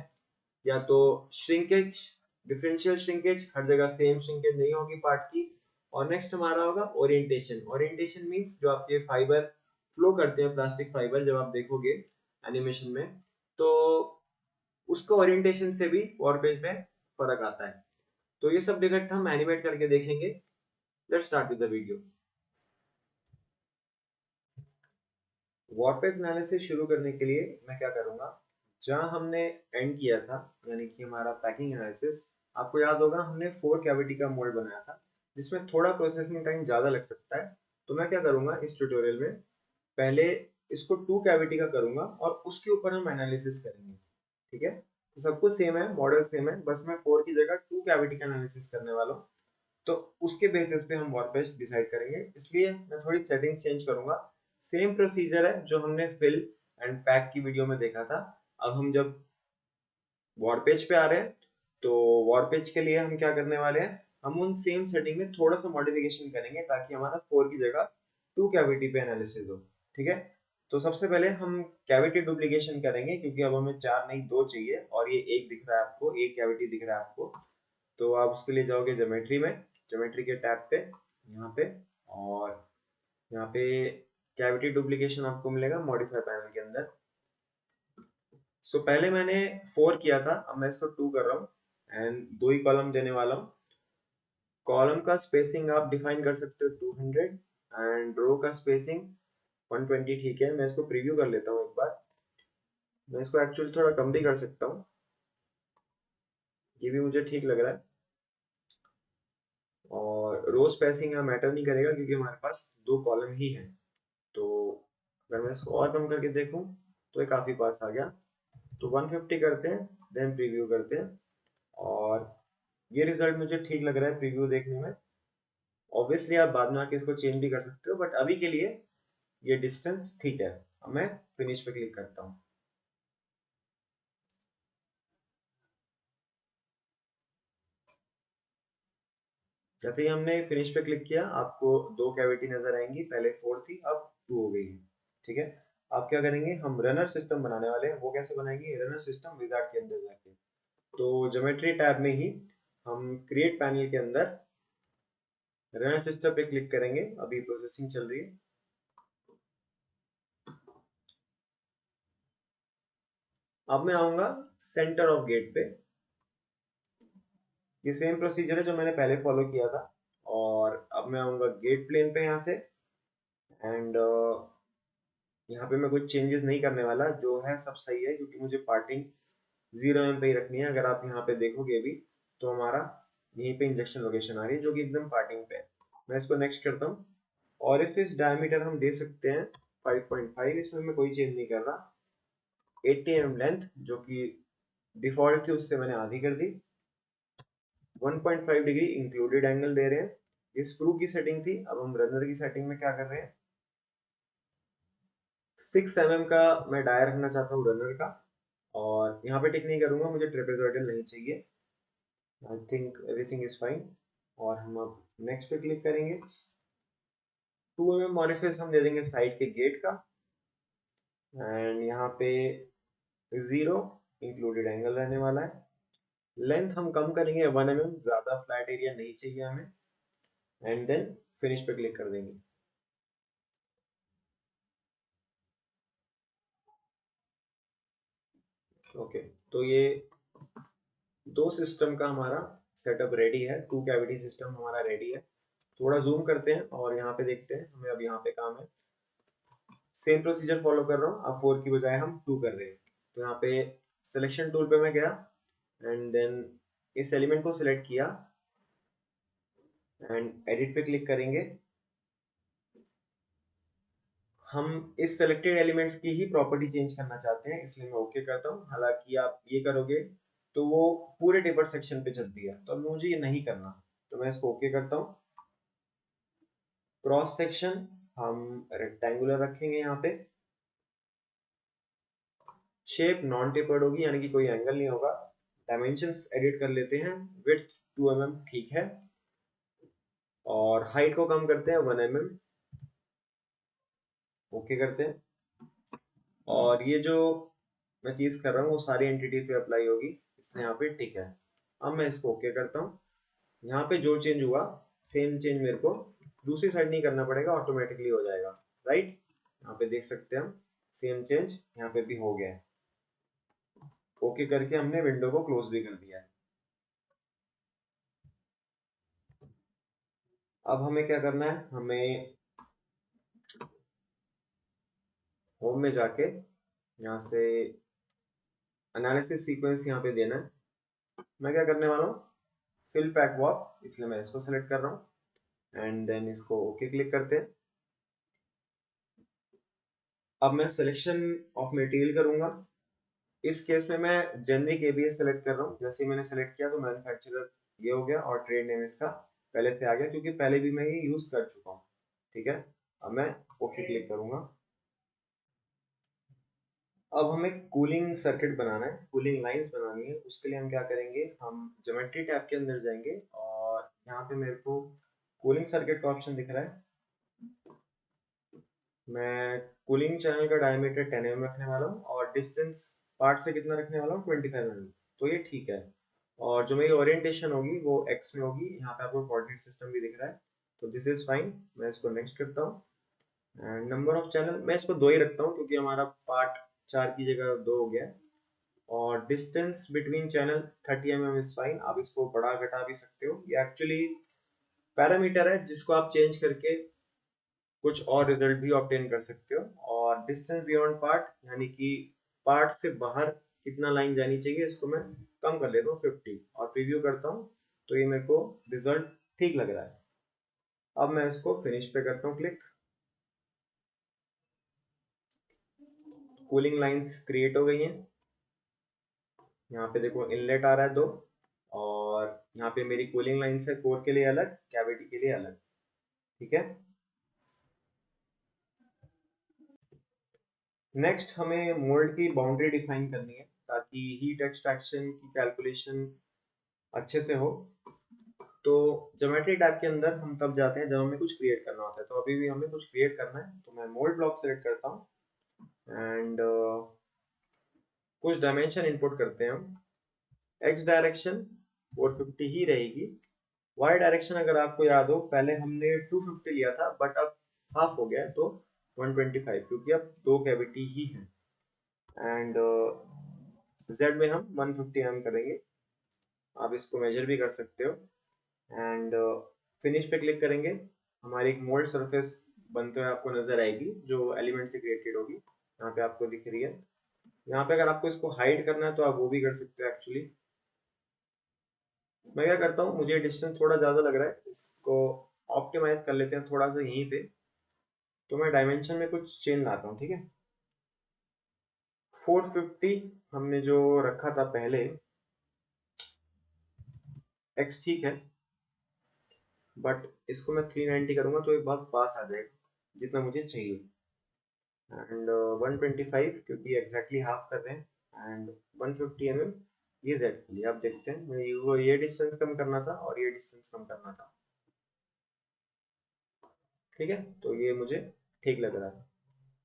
या तो श्रिंकेज, डिफरेंशियल श्रिंकेज, हर जगह सेम श्रिंकेज नहीं होगी पार्ट की। और नेक्स्ट हमारा होगा ओरिएंटेशन। ओरिएंटेशन मींस जो आपके फाइबर फ्लो करते हैं, प्लास्टिक फाइबर, जब आप देखोगे एनिमेशन में तो उसको ओरिएंटेशन से भी वॉरपेज में फर्क आता है। तो ये सब डिफेक्ट हम एनिमेट करके देखेंगे। Let's start with the video. Warpage analysis शुरू करने के लिए मैं क्या करूंगा, जहां हमने एंड किया था यानी कि हमारा पैकिंग एनालिसिस, आपको याद होगा हमने 4 कैविटी का मोल्ड बनाया था जिसमें थोड़ा प्रोसेसिंग टाइम ज़्यादा लग सकता है। तो मैं क्या करूंगा इस ट्यूटोरियल में, पहले इसको 2 कैविटी का करूंगा और उसके ऊपर हम एनालिसिस करेंगे। ठीक है, तो सब कुछ सेम है, मॉडल सेम है, बस मैं 4 की जगह 2 कैविटी का एनालिसिस करने वाला हूँ। तो उसके बेसिस पे हम वॉरपेज डिसाइड करेंगे, इसलिए मैं थोड़ी सेटिंग्स चेंज करूंगा। सेम प्रोसीजर है जो हमने फिल एंड पैक की वीडियो में देखा था। अब हम जब वॉरपेज पे आ रहे हैं तो वॉरपेज के लिए हम क्या करने वाले हैं, हम उन सेम सेटिंग में थोड़ा सा मॉडिफिकेशन करेंगे ताकि हमारा 4 की जगह 2 कैविटी पे एनालिसिस हो। ठीक है, तो सबसे पहले हम कैविटी डुप्लीकेशन करेंगे क्योंकि अब हमें 4 नहीं 2 चाहिए और ये एक दिख रहा है आपको, एक कैविटी दिख रहा है आपको। तो आप उसके लिए जाओगे ज्योमेट्री में, ज्योमेट्री के टैब पे यहाँ पे, और यहाँ पे कैविटी डुप्लीकेशन आपको मिलेगा मॉडिफाई पैनल के अंदर। सो पहले मैंने 4 किया था, अब मैं इसको 2 कर रहा हूँ एंड 2 ही कॉलम देने वाला हूँ। कॉलम का स्पेसिंग आप डिफाइन कर सकते हो 200 एंड रो का स्पेसिंग 120। ठीक है, मैं इसको प्रीव्यू कर लेता हूँ एक बार। मैं इसको एक्चुअली थोड़ा कम भी कर सकता हूँ, ये भी मुझे ठीक लग रहा है। और रो स्पेसिंग यहाँ मैटर नहीं करेगा क्योंकि हमारे पास 2 कॉलम ही है। तो अगर मैं इसको और कम करके देखूं तो ये काफ़ी पास आ गया। तो 150 करते हैं, देन प्रीव्यू करते हैं और ये रिजल्ट मुझे ठीक लग रहा है प्रीव्यू देखने में। ऑब्वियसली आप बाद में आके इसको चेंज भी कर सकते हो बट अभी के लिए ये डिस्टेंस ठीक है। अब मैं फिनिश पे क्लिक करता हूँ। जैसे ही हमने फिनिश पे क्लिक किया आपको 2 कैविटी नजर आएंगी, पहले 4 थी अब 2 हो गई है। ठीक है, आप क्या करेंगे, हम रनर सिस्टम बनाने वाले हैं। वो कैसे बनाएंगे, रनर सिस्टम विजार्ड के अंदर जाके, तो ज्योमेट्री टैब में ही हम क्रिएट पैनल के अंदर रनर सिस्टम पे क्लिक करेंगे। अभी प्रोसेसिंग चल रही है। अब मैं आऊंगा सेंटर ऑफ गेट पे। ये सेम प्रोसीजर है जो मैंने पहले फॉलो किया था। और अब मैं आऊंगा गेट प्लेन पे यहाँ से एंड यहाँ पे मैं कुछ चेंजेस नहीं करने वाला, जो है सब सही है क्योंकि मुझे पार्टिंग 0 mm पे ही रखनी है। अगर आप यहाँ पे देखोगे भी तो हमारा यहीं पे इंजेक्शन लोकेशन आ रही है जो कि एकदम पार्टिंग पे है। मैं इसको नेक्स्ट करता हूँ। ऑरिफिस डायमीटर हम दे सकते हैं 5.5, इसमें मैं कोई चेंज नहीं कर रहा। 80 mm लेंथ जो कि डिफॉल्ट थी उससे मैंने आधी कर दी। 1.5 डिग्री इंक्लूडेड एंगल दे रहे हैं। ये स्क्रू की सेटिंग थी, अब हम रनर की सेटिंग में क्या कर रहे हैं, 6 mm का मैं डायर रखना चाहता हूँ रनर का। और यहाँ पे टिक नहीं करूंगा, मुझे ट्रेपेजॉइडल नहीं चाहिए। I think everything is fine. और हम अब नेक्स्ट पे क्लिक करेंगे। 2 mm मॉडिफाइस हम दे देंगे साइड के गेट का एंड यहाँ पे 0 इंक्लूडेड एंगल रहने वाला है। लेंथ हम कम करेंगे 1 mm, ज्यादा फ्लैट एरिया नहीं चाहिए हमें। एंड देन फिनिश पे क्लिक कर देंगे। ओके, तो ये दो सिस्टम का हमारा सेटअप रेडी है, 2 कैविटी सिस्टम हमारा रेडी है। थोड़ा जूम करते हैं और यहाँ पे देखते हैं हमें अब यहाँ पे काम है। सेम प्रोसीजर फॉलो कर रहा हूँ, अब 4 की बजाय हम 2 कर रहे हैं। तो यहाँ पे सिलेक्शन टूल पे मैं गया एंड देन इस एलिमेंट को सिलेक्ट किया एंड एडिट पे क्लिक करेंगे। हम इस सेलेक्टेड एलिमेंट्स की ही प्रॉपर्टी चेंज करना चाहते हैं, इसलिए मैं ओके करता हूँ। हालांकि आप ये करोगे तो वो पूरे टेबल सेक्शन पे चलती है, तो अब मुझे ये नहीं करना, तो मैं इसको ओके करता हूँ। क्रॉस सेक्शन हम रेक्टेंगुलर रखेंगे यहाँ पे। शेप नॉन टेपर्ड होगी, यानी कि कोई एंगल नहीं होगा। डायमेंशंस एडिट कर लेते हैं। विड्थ 2 mm ठीक है, और हाइट को कम करते हैं 1 mm, ओके करते हैं। और ये जो मैं चीज कर रहा हूँ वो सारी एंटिटी पे अप्लाई होगी, इसलिए यहाँ पे ठीक है। अब मैं इसको ओके करता हूँ। यहाँ पे जो चेंज हुआ सेम चेंज मेरे को दूसरी साइड नहीं करना पड़ेगा, ऑटोमेटिकली हो जाएगा, राइट। यहाँ पे देख सकते हैं हम सेम चेंज यहाँ पे भी हो गया है। ओके करके हमने विंडो को क्लोज भी कर दिया है। अब हमें क्या करना है, हमें होम में जाके यहाँ से एनालिसिस सीक्वेंस यहाँ पे देना है। मैं क्या करने वाला हूँ, फिल पैक वॉक, इसलिए मैं इसको सेलेक्ट कर रहा हूँ एंड देन इसको ओके क्लिक करते हैं। अब मैं सिलेक्शन ऑफ मटेरियल करूंगा। इस केस में मैं जेनरिक एबीएस सेलेक्ट कर रहा हूँ। जैसे ही मैंने सेलेक्ट किया तो मैन्युफैक्चरर ये हो गया और ट्रेड नेम इसका पहले से आ गया, क्योंकि पहले भी मैं ये यूज कर चुका हूँ। ठीक है, अब मैं ओके क्लिक करूंगा। अब हमें कूलिंग सर्किट बनाना है, कूलिंग लाइंस बनानी है। उसके लिए हम क्या करेंगे, हम ज्योमेट्री टैब के अंदर जाएंगे और यहाँ पे मेरे को कूलिंग सर्किट का ऑप्शन दिख रहा है। मैं कूलिंग चैनल का डायमीटर 10 mm रखने वाला हूँ और डिस्टेंस पार्ट से कितना रखने वाला हूँ, 25 mm। तो ये ठीक है। और जो मेरी ओरिएंटेशन होगी वो एक्स में होगी। यहाँ पे आपको कोऑर्डिनेट सिस्टम भी दिख रहा है, तो दिस इज फाइन। मैं इसको नेक्स्ट करता हूँ। एंड नंबर ऑफ चैनल मैं इसको 2 ही रखता हूँ, क्योंकि हमारा पार्ट 4 की जगह 2 हो गया है। और distance between channel 30 mm is fine. आप इसको बढ़ा घटा भी सकते हो, ये एक्चुअली पैरामीटर है जिसको आप चेंज करके कुछ और रिजल्ट भी ऑब्टेन कर सकते हो। और डिस्टेंस बियॉन्ड पार्ट, यानी कि पार्ट से बाहर कितना लाइन जानी चाहिए, इसको मैं कम कर लेता हूँ 50 और प्रीव्यू करता हूँ, तो ये मेरे को रिजल्ट ठीक लग रहा है। अब मैं इसको फिनिश पे करता हूँ क्लिक। कूलिंग लाइंस क्रिएट हो गई हैं। यहाँ पे देखो इनलेट आ रहा है 2, और यहाँ पे मेरी कूलिंग लाइंस है, कोर के लिए अलग, कैविटी के लिए अलग। ठीक है, नेक्स्ट हमें मोल्ड की बाउंड्री डिफाइन करनी है, ताकि हीट एक्सट्रैक्शन की कैलकुलेशन अच्छे से हो। तो ज्योमेट्री टैब के अंदर हम तब जाते हैं जब हमें कुछ क्रिएट करना होता है। तो अभी भी हमें कुछ क्रिएट करना है, तो मैं मोल्ड ब्लॉक सेलेक्ट करता हूँ एंड कुछ डायमेंशन इनपुट करते हैं हम। एक्स डायरेक्शन 450 ही रहेगी। वाई डायरेक्शन अगर आपको याद हो, पहले हमने 250 लिया था, बट अब हाफ हो गया है, तो 125, क्योंकि अब 2 कैविटी ही है। एंड जेड में हम 150 mm करेंगे। आप इसको मेजर भी कर सकते हो। एंड फिनिश पे क्लिक करेंगे। हमारी एक मोल्ड सरफेस बनते हुए आपको नजर आएगी, जो एलिमेंट से क्रिएटेड होगी। यहाँ पे आपको दिख रही है। यहाँ पे अगर आपको इसको हाइड करना है तो आप वो भी कर सकते हो एक्चुअली। मैं क्या करता हूँ, मुझे डिस्टेंस थोड़ा ज्यादा लग रहा है, इसको ऑप्टिमाइज कर लेते हैं थोड़ा सा यहीं पे। तो मैं डायमेंशन में कुछ चेंज लाता हूँ, ठीक है। 450 हमने जो रखा था पहले, एक्स ठीक है, बट इसको मैं 390 करूंगा तो ये बहुत पास आ जाएगा जितना मुझे चाहिए। एंड 125, क्योंकि एग्जैक्टली हाफ कर रहे हैं। एंड 150 mm ये जेड के लिए। आप देखते हैं मुझे वो ये डिस्टेंस कम करना था और ये डिस्टेंस कम करना था। ठीक है, तो ये मुझे ठीक लग रहा है।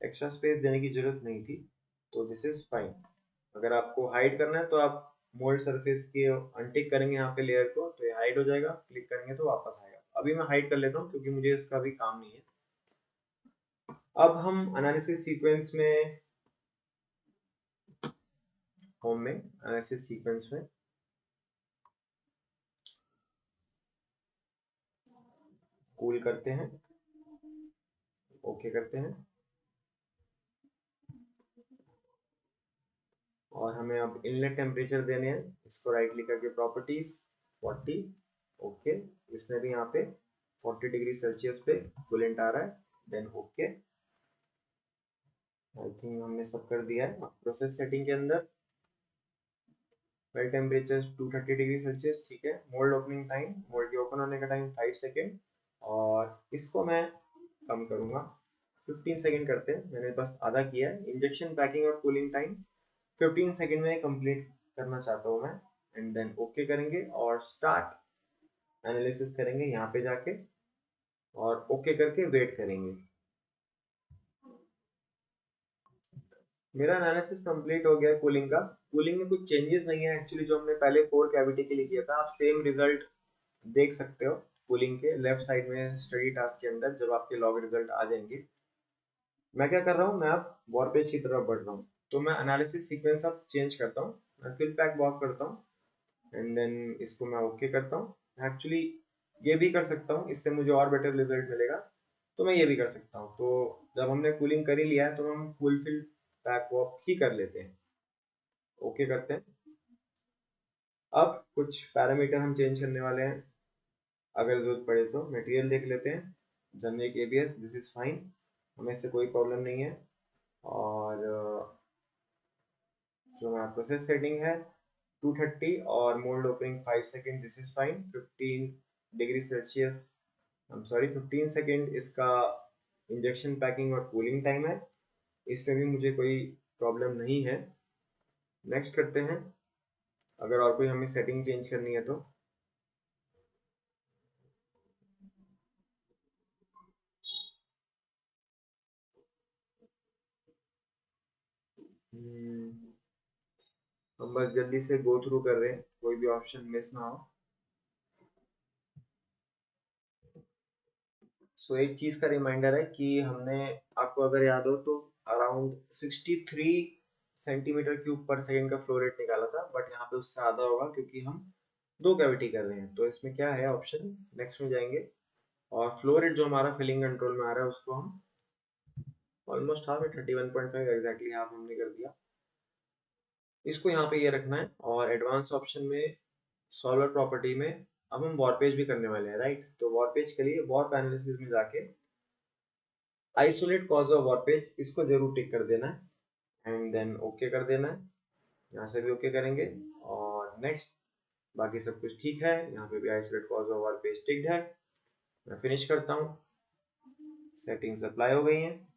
एक्स्ट्रा स्पेस देने की जरूरत नहीं थी, तो दिस इज फाइन। अगर आपको हाइड करना है तो आप मोल्ड सरफेस के अनटिक करेंगे यहाँ पे लेयर को, तो ये हाइड हो जाएगा। क्लिक करेंगे तो वापस आएगा। अभी मैं हाइड कर लेता हूँ क्योंकि मुझे इसका भी काम नहीं है। अब हम एनालिसिस सीक्वेंस में, होम में एनालिसिस सीक्वेंस में कूल करते हैं, ओके करते हैं। और हमें अब इनलेट टेम्परेचर देने हैं। इसको राइट क्लिक करके प्रॉपर्टीज 40, ओके। इसमें भी यहाँ पे 40 डिग्री सेल्सियस पे कूलेंट आ रहा है, देन ओके। आई थिंक हमने सब कर दिया है। प्रोसेस सेटिंग के अंदर वेल टेम्परेचर 230 डिग्री सेल्सियस, ठीक है। मोल्ड ओपनिंग टाइम, मोल्ड के ओपन होने का टाइम 5 सेकेंड, और इसको मैं कम करूँगा, 15 सेकेंड करते हैं, मैंने बस आधा किया है। इंजेक्शन पैकिंग और कूलिंग टाइम 15 सेकेंड में कंप्लीट करना चाहता हूँ मैं, एंड देन ओके करेंगे और स्टार्ट एनालिसिस करेंगे यहाँ पे जाके, और ओके करके वेट करेंगे। मेरा एनालिसिस कंप्लीट हो गया कूलिंग का। कूलिंग में कुछ चेंजेस नहीं है एक्चुअली, जो हमने पहले 4 कैविटी के लिए किया था, आप सेम रिजल्ट देख सकते हो कूलिंग के लेफ्ट साइड में स्टडी टास्क के अंदर जब आपके लॉग रिजल्ट आ जाएंगे। मैं क्या कर रहा हूँ, मैं अब वॉर पेज की तरफ बढ़ रहा हूँ, तो मैं एनालिसिस सीक्वेंस अब चेंज करता हूँ, मैं फिल पैक वॉक करता हूँ, एंड देन इसको मैं ओके करता हूँ। एक्चुअली ये भी कर सकता हूँ, इससे मुझे और बेटर रिजल्ट मिलेगा, तो मैं ये भी कर सकता हूँ। तो जब हमने कूलिंग कर ही लिया है तो हम फुल फिल पैक वॉक ही कर लेते हैं, ओके करते हैं। अब कुछ पैरामीटर हम चेंज करने वाले हैं, अगर जरूरत पड़े तो मटेरियल देख लेते हैं। Generic ABS, this is fine, हमें इससे कोई प्रॉब्लम नहीं है। और जो हमारा प्रोसेस सेटिंग है 230 और mould opening 5 second, this is fine. 15 degree Celsius, I am sorry 15 second इसका इंजेक्शन पैकिंग और कूलिंग टाइम है, इसमें भी मुझे कोई प्रॉब्लम नहीं है। नेक्स्ट करते हैं, अगर और कोई हमें सेटिंग चेंज करनी है तो। हम बस जल्दी से गो थ्रू कर रहे हैं, कोई भी ऑप्शन मिस ना हो। सो एक चीज का रिमाइंडर है कि हमने, आपको अगर याद हो तो, अराउंड 63 सेंटीमीटर क्यूब पर सेकेंड का फ्लो रेट निकाला था, बट यहाँ पे उससे आधा होगा क्योंकि हम दो कैविटी कर रहे हैं। तो इसमें क्या है ऑप्शन, नेक्स्ट में जाएंगे, और फ्लो रेट जो हमारा फिलिंग कंट्रोल में आ रहा है उसको हम ऑलमोस्ट हाफ है, 31.5 एग्जैक्टली हाफ हमने कर दिया। इसको यहाँ पे ये रखना है, और एडवांस ऑप्शन में सॉल्वर प्रॉपर्टी में अब हम वॉर पेज भी करने वाले हैं, राइट। तो वॉर पेज के लिए वॉर एनालिसिस में जाके isolate cause of war page, इसको जरूर टिक कर देना है, एंड देन ओके कर देना है। यहाँ से भी ओके करेंगे, और नेक्स्ट, बाकी सब कुछ ठीक है, यहाँ पे भी isolate cause of war page ticked है। मैं फिनिश करता हूँ, सेटिंग्स अप्लाई हो गई हैं।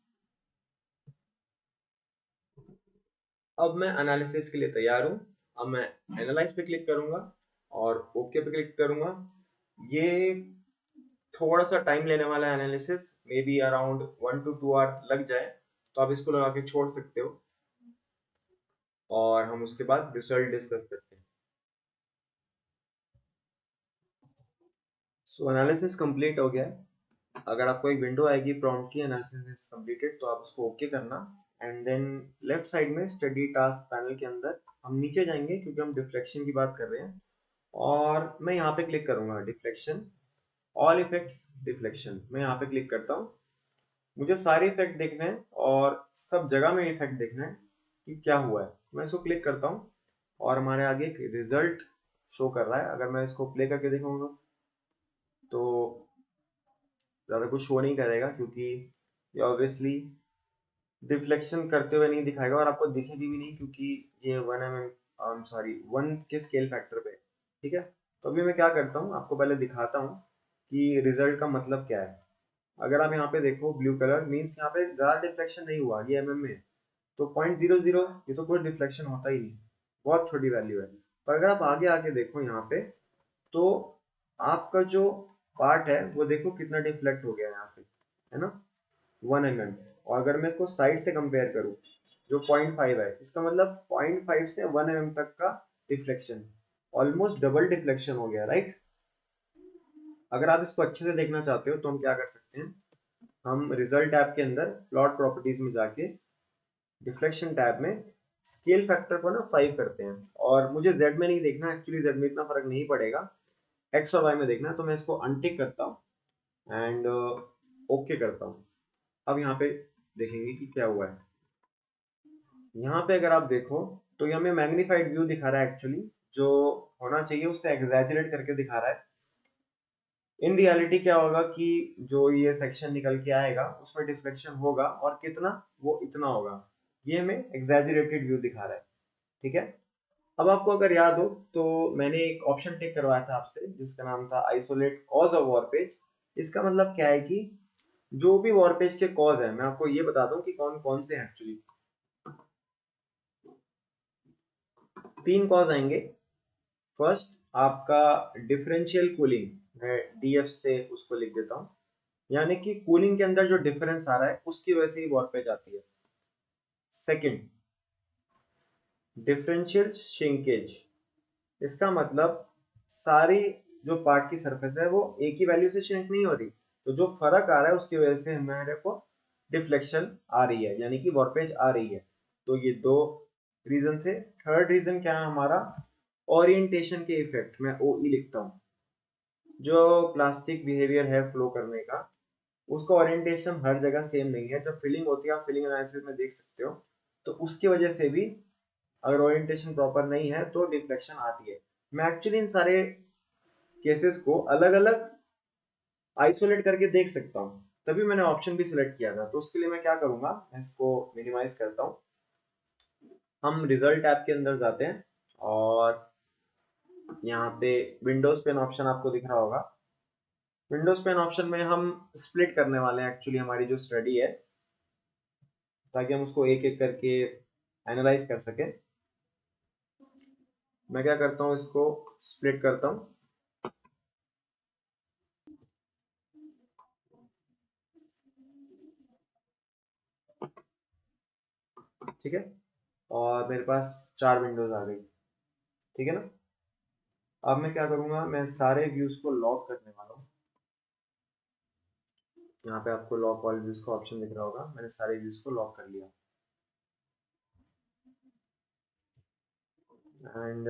अब मैं एनालिसिस के लिए तैयार हूँ। अब मैं एनालाइज पे क्लिक करूंगा और ओके पे क्लिक करूंगा। ये थोड़ा सा टाइम लेने वाला है analysis, may be around 1 to 2 hour लग जाए, तो आप इसको लगा के छोड़ सकते हो, और हम उसके बाद रिजल्ट डिस्कस करते हैं। सो एनालिसिस कंप्लीट हो गया है। अगर आपको एक विंडो आएगी प्रॉम्प्ट की एनालिसिस इज कंप्लीटेड, तो आप उसको ओके करना, एंड देन लेफ्ट साइड में स्टडी टास्क पैनल के अंदर हम नीचे जाएंगे क्योंकि हम डिफ्लेक्शन की बात कर रहे हैं, और मैं यहाँ पे क्लिक करूंगा डिफ्लेक्शन, ऑल इफेक्ट्स डिफ्लेक्शन, मैं यहाँ पे क्लिक करता हूँ। मुझे सारे इफेक्ट देखने हैं और सब जगह में इफेक्ट देखना है कि क्या हुआ है। मैं इसको क्लिक करता हूँ और हमारे आगे एक रिजल्ट शो कर रहा है। अगर मैं इसको प्ले करके देखूंगा तो ज़्यादा कुछ शो नहीं करेगा, क्योंकि ये ऑब्वियसली डिफ्लेक्शन करते हुए नहीं दिखाएगा, और आपको दिखेगी भी नहीं क्योंकि ये 1 mm, सॉरी 1 के स्केल फैक्टर पे, ठीक है। तो अभी मैं क्या करता हूँ, आपको पहले दिखाता हूँ कि रिजल्ट का मतलब क्या है। अगर आप यहाँ पे देखो ब्लू कलर मीन्स यहाँ पे ज़्यादा डिफ्लेक्शन नहीं हुआ, ये mm में, तो 0.00, ये तो कोई डिफ्लेक्शन होता ही नहीं, बहुत छोटी वैल्यू है। पर अगर आप आगे आके देखो यहाँ पे, तो आपका जो पार्ट है वो देखो कितना डिफ्लेक्ट हो गया है यहाँ पे, है ना, 1 mm। और अगर मैं इसको साइड से कंपेयर करूँ, जो 0.5 है, इसका मतलब 0.5 से 1 mm तक का डिफ्लेक्शन, ऑलमोस्ट डबल डिफ्लेक्शन हो गया, राइट। अगर आप इसको अच्छे से देखना चाहते हो तो हम क्या कर सकते हैं, हम रिजल्ट टैब के अंदर प्लॉट प्रॉपर्टीज में जाके डिफ्लेक्शन टैब में स्केल फैक्टर को ना 5 करते हैं, और मुझे z में नहीं देखना, एक्चुअली z में इतना फर्क नहीं पड़ेगा, x और y में देखना है। तो मैं इसको अनटिक करता हूँ एंड ओके करता हूँ। अब यहाँ पे देखेंगे कि क्या हुआ है। यहाँ पे अगर आप देखो तो ये हमें मैग्नीफाइड व्यू दिखा रहा है, एक्चुअली जो होना चाहिए उससे एग्जैजरेट करके दिखा रहा है। इन रियलिटी क्या होगा कि जो ये सेक्शन निकल के आएगा उसमें डिफ्लेक्शन होगा, और कितना, वो इतना होगा। ये हमें एग्जैजरेटेड व्यू दिखा रहा है। ठीक है। अब आपको अगर याद हो तो मैंने एक ऑप्शन टिक करवाया था आपसे जिसका नाम था आइसोलेट कॉज ऑफ वॉरपेज। इसका मतलब क्या है कि जो भी वॉरपेज के कॉज है, मैं आपको ये बता दूं कि कौन कौन से हैं एक्चुअली। 3 कॉज आएंगे। फर्स्ट, आपका डिफरेंशियल कूलिंग, मैं डीएफ से उसको लिख देता हूँ, यानी कि कूलिंग के अंदर जो डिफरेंस आ रहा है उसकी वजह से ही वॉरपेज आती है। सेकंड, डिफरेंशियल श्रिंकेज, इसका मतलब सारी जो पार्ट की सरफेस है वो एक ही वैल्यू से श्रिंक नहीं हो रही, तो जो फर्क आ रहा है उसकी वजह से हमारे को डिफ्लेक्शन आ रही है, यानी कि वॉरपेज आ रही है। तो ये 2 रीजन थे। थर्ड रीजन क्या है हमारा, ओरिएंटेशन के इफेक्ट, मैं ओ ई लिखता हूँ। जो प्लास्टिक बिहेवियर है फ्लो करने का, उसका ओरिएंटेशन हर जगह सेम नहीं है। जब फिलिंग होती है, आप फिलिंग एनालिसिस में देख सकते हो, तो उसकी वजह से भी अगर ओरिएंटेशन प्रॉपर नहीं है तो डिफ्लेक्शन आती है। मैं एक्चुअली इन सारे केसेस को अलग अलग आइसोलेट करके देख सकता हूँ, तभी मैंने ऑप्शन भी सिलेक्ट किया था। तो उसके लिए मैं क्या करूंगा, मैं इसको मिनिमाइज करता हूँ। हम रिजल्ट ऐप के अंदर जाते हैं, और यहाँ पे विंडोज पेन ऑप्शन आपको दिख रहा होगा। विंडोज पेन ऑप्शन में हम स्प्लिट करने वाले हैं एक्चुअली हमारी जो स्टडी है, ताकि हम उसको एक एक करके एनालाइज कर सकें। मैं क्या करता हूँ, इसको स्प्लिट करता हूँ। ठीक है, और मेरे पास 4 विंडोज आ गई। ठीक है ना। अब मैं क्या करूंगा, मैं सारे व्यूज को लॉक करने वाला हूँ। यहाँ पे आपको लॉक ऑल व्यूज का ऑप्शन दिख रहा होगा, मैंने सारे व्यूज को लॉक कर लिया। एंड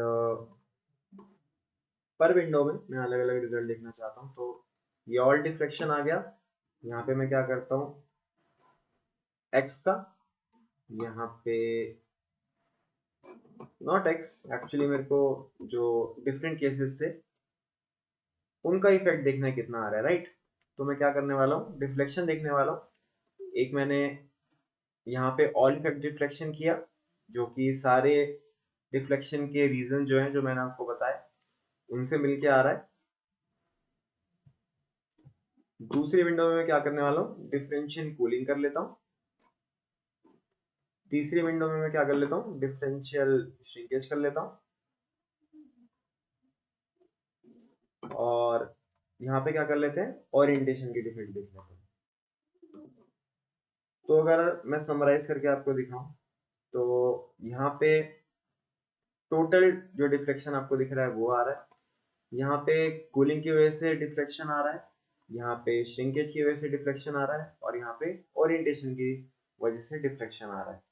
पर विंडो में मैं अलग अलग रिजल्ट देखना चाहता हूँ, तो ये ऑल डिफ्लेक्शन आ गया। यहाँ पे मैं क्या करता हूँ, एक्स का, यहाँ पे नॉट एक्स, एक्चुअली मेरे को जो डिफरेंट केसेस थे उनका इफेक्ट देखना है कितना आ रहा है, राइट। तो मैं क्या करने वाला हूँ, डिफ्लेक्शन देखने वाला हूँ। एक मैंने यहाँ पे ऑल इफेक्ट डिफ्लेक्शन किया, जो कि सारे डिफ्लेक्शन के रीजन जो हैं जो मैंने आपको बताया उनसे मिलके आ रहा है। दूसरी विंडो में मैं क्या करने वाला हूँ, डिफरेंशियल कूलिंग कर लेता हूँ। तीसरी विंडो में मैं क्या कर लेता हूँ, डिफरेंशियल श्रिंकेज कर लेता हूँ। और यहाँ पे क्या कर लेते हैं, ओरिएंटेशन की डिफरेंट देख लेते हैं। तो अगर मैं समराइज करके आपको दिखाऊं, तो यहाँ पे टोटल जो डिफ्लेक्शन आपको दिख रहा है वो आ रहा है। यहाँ पे कूलिंग की वजह से डिफ्लेक्शन आ रहा है, यहाँ पे श्रिंकेज की वजह से डिफ्लेक्शन आ रहा है, और यहाँ पे ओरिएंटेशन की वजह से डिफ्लेक्शन आ रहा है।